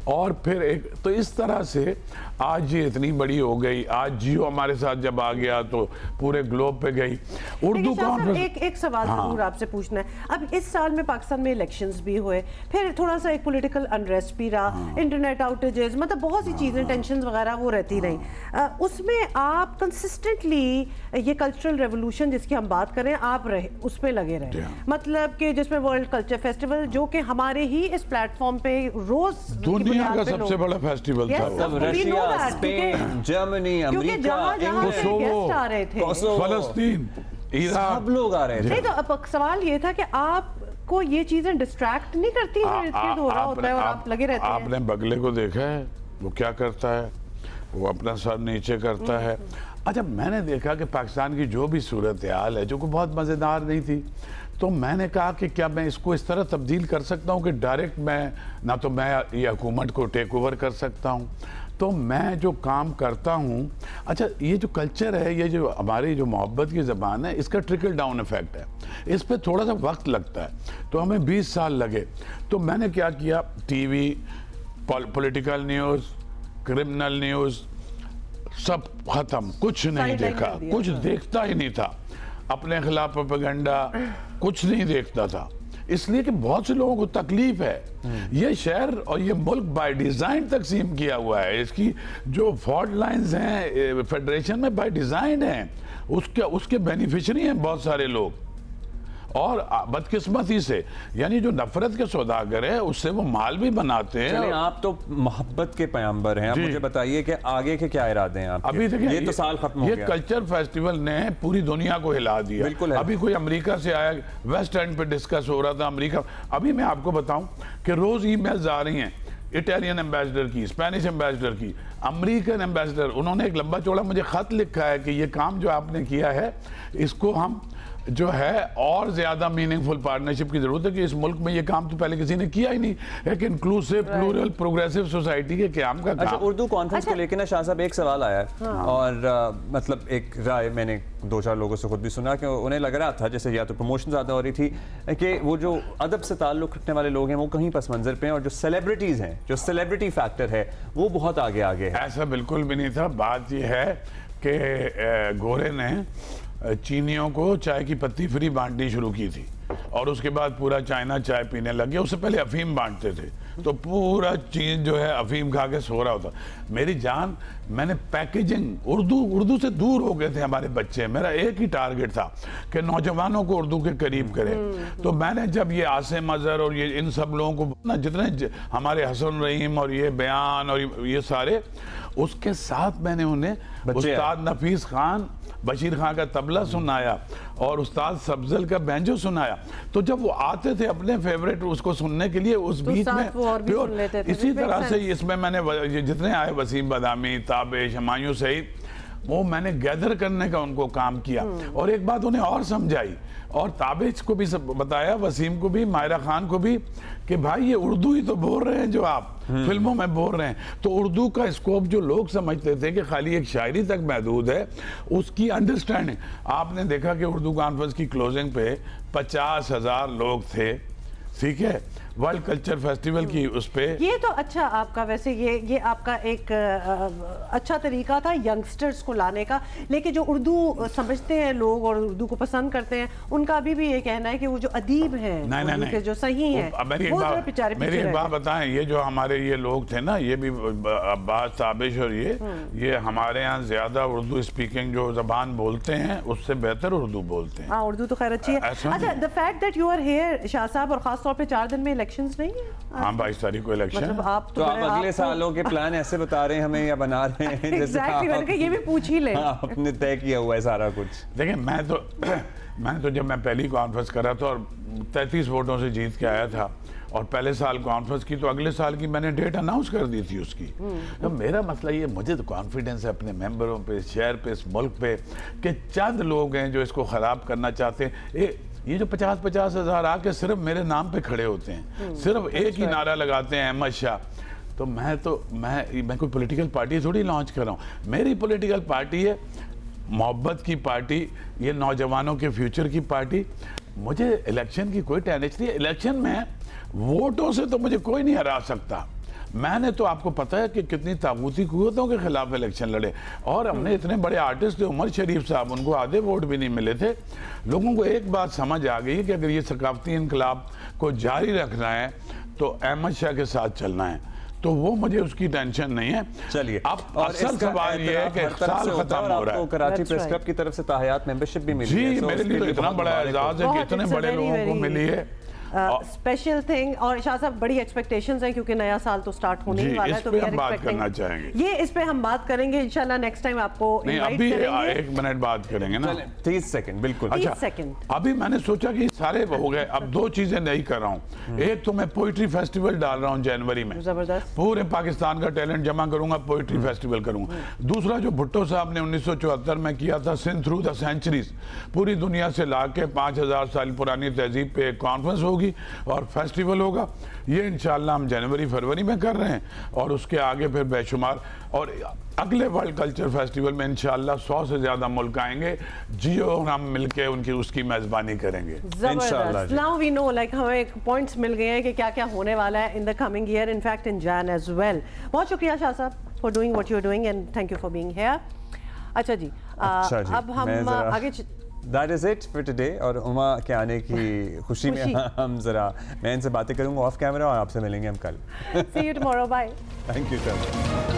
O: और फिर एक तो इस तरह से आज ये इतनी बड़ी हो गई। आज जियो हमारे साथ जब आ गया तो पूरे ग्लोब पे गई उर्दू कॉन्फ्रेंस।
B: एक सवाल जरूर आपसे पूछना है। अब इस साल में पाकिस्तान में इलेक्शंस भी हुए, फिर थोड़ा सा एक पॉलिटिकल अनरेस्ट भी रहा, इंटरनेट आउटेजेस, मतलब बहुत सी चीजें, टेंशन वगैरह वो रहती रही। उसमें आप कंसिस्टेंटली ये कल्चरल रेवोल्यूशन जिसकी हम बात करें, आप रहे उस पर लगे रहे, मतलब कि जिसमें वर्ल्ड कल्चर फेस्टिवल जो कि हमारे ही इस प्लेटफॉर्म पे रोज
O: दुनिया का सबसे बड़ा फेस्टिवल था,
A: रशिया, स्पेन, जर्मनी, अमेरिका,
O: फलस्तीन,
A: सब लोग आ रहे थे।
B: नहीं तो अब सवाल ये था कि आपको ये चीजें डिस्ट्रैक्ट नहीं करती हैं? इर्द-गिर्द हो रहा होता है और आप लगे रहते हैं।
O: आपने बगले को देखा है वो क्या करता है? वो अपना सर नीचे करता है। अच्छा, मैंने देखा कि पाकिस्तान की जो भी सूरत हाल है जो को बहुत मज़ेदार नहीं थी, तो मैंने कहा कि क्या मैं इसको इस तरह तब्दील कर सकता हूँ कि डायरेक्ट मैं ना तो मैं ये हुकूमत को टेक ओवर कर सकता हूँ, तो मैं जो काम करता हूँ। अच्छा, ये जो कल्चर है, ये जो हमारी जो मोहब्बत की ज़बान है, इसका ट्रिकल डाउन इफेक्ट है, इस पर थोड़ा सा वक्त लगता है। तो हमें 20 साल लगे। तो मैंने क्या किया, TV, political news, criminal news सब खत्म, कुछ नहीं देखा, कुछ देखता ही नहीं था, अपने खिलाफ प्रोपेगेंडा कुछ नहीं देखता था, इसलिए कि बहुत से लोगों को तकलीफ है। ये शहर और ये मुल्क बाय डिजाइन तकसीम किया हुआ है, इसकी जो फॉल्ट लाइंस हैं फेडरेशन में बाय डिजाइन है, उसके बेनिफिशियरी हैं बहुत सारे लोग। और बदकिस्मती से यानी जो नफरत के सौदागर है उससे वो माल भी बनाते हैं।
A: चलिए, आप तो मोहब्बत के पैगंबर हैं, आप मुझे बताइए कि आगे के क्या इरादे हैं आपके?
O: अभी देखिए,
A: ये तो साल खत्म हो गया।
O: ये कल्चर फेस्टिवल ने पूरी दुनिया को हिला दिया।
A: बिल्कुल।
O: अभी कोई अमेरिका से आया, वेस्ट एंड पे डिस्कस हो रहा था अमेरिका। अभी मैं आपको बताऊं कि रोज ईमेल्स आ रही हैं इटालियन एम्बेसडर की, स्पेनिश एम्बेसडर की, अमेरिकन एम्बेसडर, उन्होंने एक लंबा चौड़ा मुझे खत लिखा है कि ये काम जो आपने किया है इसको हम जो है और ज्यादा मीनिंगफुल पार्टनरशिप की जरूरत है कि इस मुल्क में ये काम तो पहले किसी ने किया ही नहीं, एक इंक्लूसिव प्लूरल प्रोग्रेसिव सोसाइटी के काम का काम।
A: अच्छा, उर्दू कॉन्फ्रेंस को लेकर ना शाह साहब एक सवाल आया है। और मतलब एक राय मैंने 2-4 लोगों से खुद भी सुना कि उन्हें लग रहा था जैसे या तो प्रमोशन ज्यादा हो रही थी कि वो जो अदब से ताल्लुक रखने वाले लोग हैं वो कहीं पस मंजर पे हैं, और जो सेलिब्रिटीज हैं, जो सेलिब्रिटी फैक्टर है वो बहुत आगे आगे है।
O: ऐसा बिल्कुल भी नहीं था। बात यह है कि गोरे ने चीनियों को चाय की पत्ती फ्री बांटनी शुरू की थी और उसके बाद पूरा चाइना चाय पीने लग गया। उससे पहले अफीम बांटते थे, तो पूरा चीन जो है अफीम खा के सो रहा होता। मेरी जान, मैंने पैकेजिंग उर्दू से दूर हो गए थे हमारे बच्चे। मेरा एक ही टारगेट था कि नौजवानों को उर्दू के करीब करें। तो मैंने जब ये आसिम अजहर और ये इन सब लोगों को ना, जितने हमारे हसन रहीम और ये बयान और ये सारे, उसके साथ मैंने उन्हें उस्ताद नफीस खान, बशीर खान का तबला सुनाया और उस्ताद सब्जल का बैंजो सुनाया। तो जब वो आते थे अपने फेवरेट उसको सुनने के लिए, उस बीच में इसी तरह से इसमें मैंने जितने आए, वसीम बदामी, ताबिश, हमायूं सईद, वो मैंने गैदर करने का उनको काम किया और एक बात उन्हें और समझाई और ताबिश को भी सब बताया, वसीम को भी, मायरा खान को भी, कि भाई ये उर्दू ही तो बोल रहे हैं जो आप फिल्मों में बोल रहे हैं। तो उर्दू का स्कोप जो लोग समझते थे कि खाली एक शायरी तक महदूद है, उसकी अंडरस्टैंडिंग। आपने देखा कि उर्दू कॉन्फ्रेंस की क्लोजिंग पे 50,000 लोग थे, ठीक है, वर्ल्ड कल्चर फेस्टिवल की उस पे।
B: ये तो अच्छा आपका, वैसे ये आपका एक अच्छा तरीका था यंगस्टर्स को लाने का। लेकिन जो उर्दू समझते हैं लोग और उर्दू को पसंद करते हैं, उनका अभी भी ये कहना है कि वो जो अदीब हैं, नहीं, जो सही हैं,
O: मेरी एक बात बताएं, ये जो हमारे ये लोग थे ना, ये भी अब्बास, ताबिश और ये हमारे यहाँ ज्यादा उर्दू स्पीकिंग जो जबान बोलते हैं उससे बेहतर उर्दू बोलते हैं।
B: हाँ, उर्दू तो खैर अच्छी है। अच्छा, the fact that you are here Shah साहब, और खास तौर पे 4 दिन में इलेक्शंस नहीं है।
O: हाँ, 22 तारीख को इलेक्शन।
B: मतलब आप
A: तो आप अगले सालों के प्लान ऐसे बता रहे हैं हमें या बना रहे हैं जैसे
B: Exactly, ये भी पूछ ही लें।
A: आपने तय किया हुआ है सारा कुछ।
O: देखिए, मैंने तो जब मैं पहली कॉन्फ्रेंस करा था और 33 वोटों से जीत के आया था और पहले साल कॉन्फ्रेंस की, तो अगले साल की मैंने डेट अनाउंस कर दी थी उसकी। तो मेरा मसला ये, मुझे तो कॉन्फिडेंस है अपने मेंबरों पे, शहर पे, इस मुल्क पे, कि चंद लोग हैं जो इसको ख़राब करना चाहते हैं। ये जो 50-50 हज़ार आके सिर्फ मेरे नाम पे खड़े होते हैं, सिर्फ एक ही नारा लगाते हैं, अहमद शाह। तो मैं कोई पॉलिटिकल पार्टी थोड़ी लॉन्च कर रहा हूँ। मेरी पॉलिटिकल पार्टी है मोहब्बत की पार्टी, ये नौजवानों के फ्यूचर की पार्टी। मुझे इलेक्शन की कोई टेंशन नहीं है। इलेक्शन में वोटों से तो मुझे कोई नहीं हरा सकता, मैंने तो आपको पता है कि कितनी ताकूती कुव्वतों के खिलाफ इलेक्शन लड़े, और हमने इतने बड़े आर्टिस्ट थे, उमर शरीफ साहब, उनको आधे वोट भी नहीं मिले थे। लोगों को एक बात समझ आ गई कि अगर ये सकाफती इनकलाब को जारी रखना है तो अहमद शाह के साथ चलना है, तो वो मुझे उसकी टेंशन नहीं है।
A: चलिए,
O: अब असल सवाल ये है कि साल खत्म हो रहा है।
A: कराची प्रेस क्लब की तरफ से ताहयात मेंबरशिप भी मिली है।
O: जी, मेरे लिए तो इतना बड़ा एजाज है कि इतने बड़े लोगों को मिली है।
B: Special thing. और शाह साहब बड़ी एक्सपेक्टेशंस हैं क्योंकि नया साल तो स्टार्ट होने ही वाला है, तो
O: हम बात करना चाहेंगे।
B: ये इस पे हम बात करेंगे इंशाल्लाह नेक्स्ट टाइम आपको इनवाइट करेंगे।
O: 1 मिनट बात करेंगे ना,
A: 30 सेकंड बिल्कुल।
O: अच्छा,
B: 30 सेकंड।
O: अभी मैंने सोचा कि सारे हो गए, अब 2 चीजें नहीं कर रहा हूँ। एक तो मैं पोइट्री फेस्टिवल डाल रहा हूँ जनवरी में,
B: जबरदस्त,
O: पूरे पाकिस्तान का टैलेंट जमा करूंगा, पोइट्री फेस्टिवल करूंगा। दूसरा जो भुट्टो साहब ने 1974 में किया था, सिंध थ्रू द सेंचुरीज, पूरी दुनिया से लाके 5000 साल पुरानी तहजीब पे एक कॉन्फ्रेंस होगी और फेस्टिवल होगा। ये इंशाल्लाह हम जनवरी फरवरी में कर रहे हैं, और उसके आगे फिर बेशुमार, और अगले वर्ल्ड कल्चर फेस्टिवल में इंशाल्लाह 100 से ज्यादा मुल्क आएंगे, जियो हम मिलके उनकी उसकी मेजबानी करेंगे
B: इंशाल्लाह। नाउ वी नो, लाइक हमें पॉइंट्स मिल गए हैं कि क्या क्या होने वाला है in the coming year, in fact in Jain as well. बहुत शुक्रिया शाह साहब for doing what you are doing and thank you for being here. अच्छा जी, अब हम आगे
A: That is it for today। और उमा के आने की खुशी में हम जरा, मैं इनसे बातें करूंगा ऑफ कैमरा और आपसे मिलेंगे हम कल।
B: See you tomorrow, bye।
A: Thank you so much।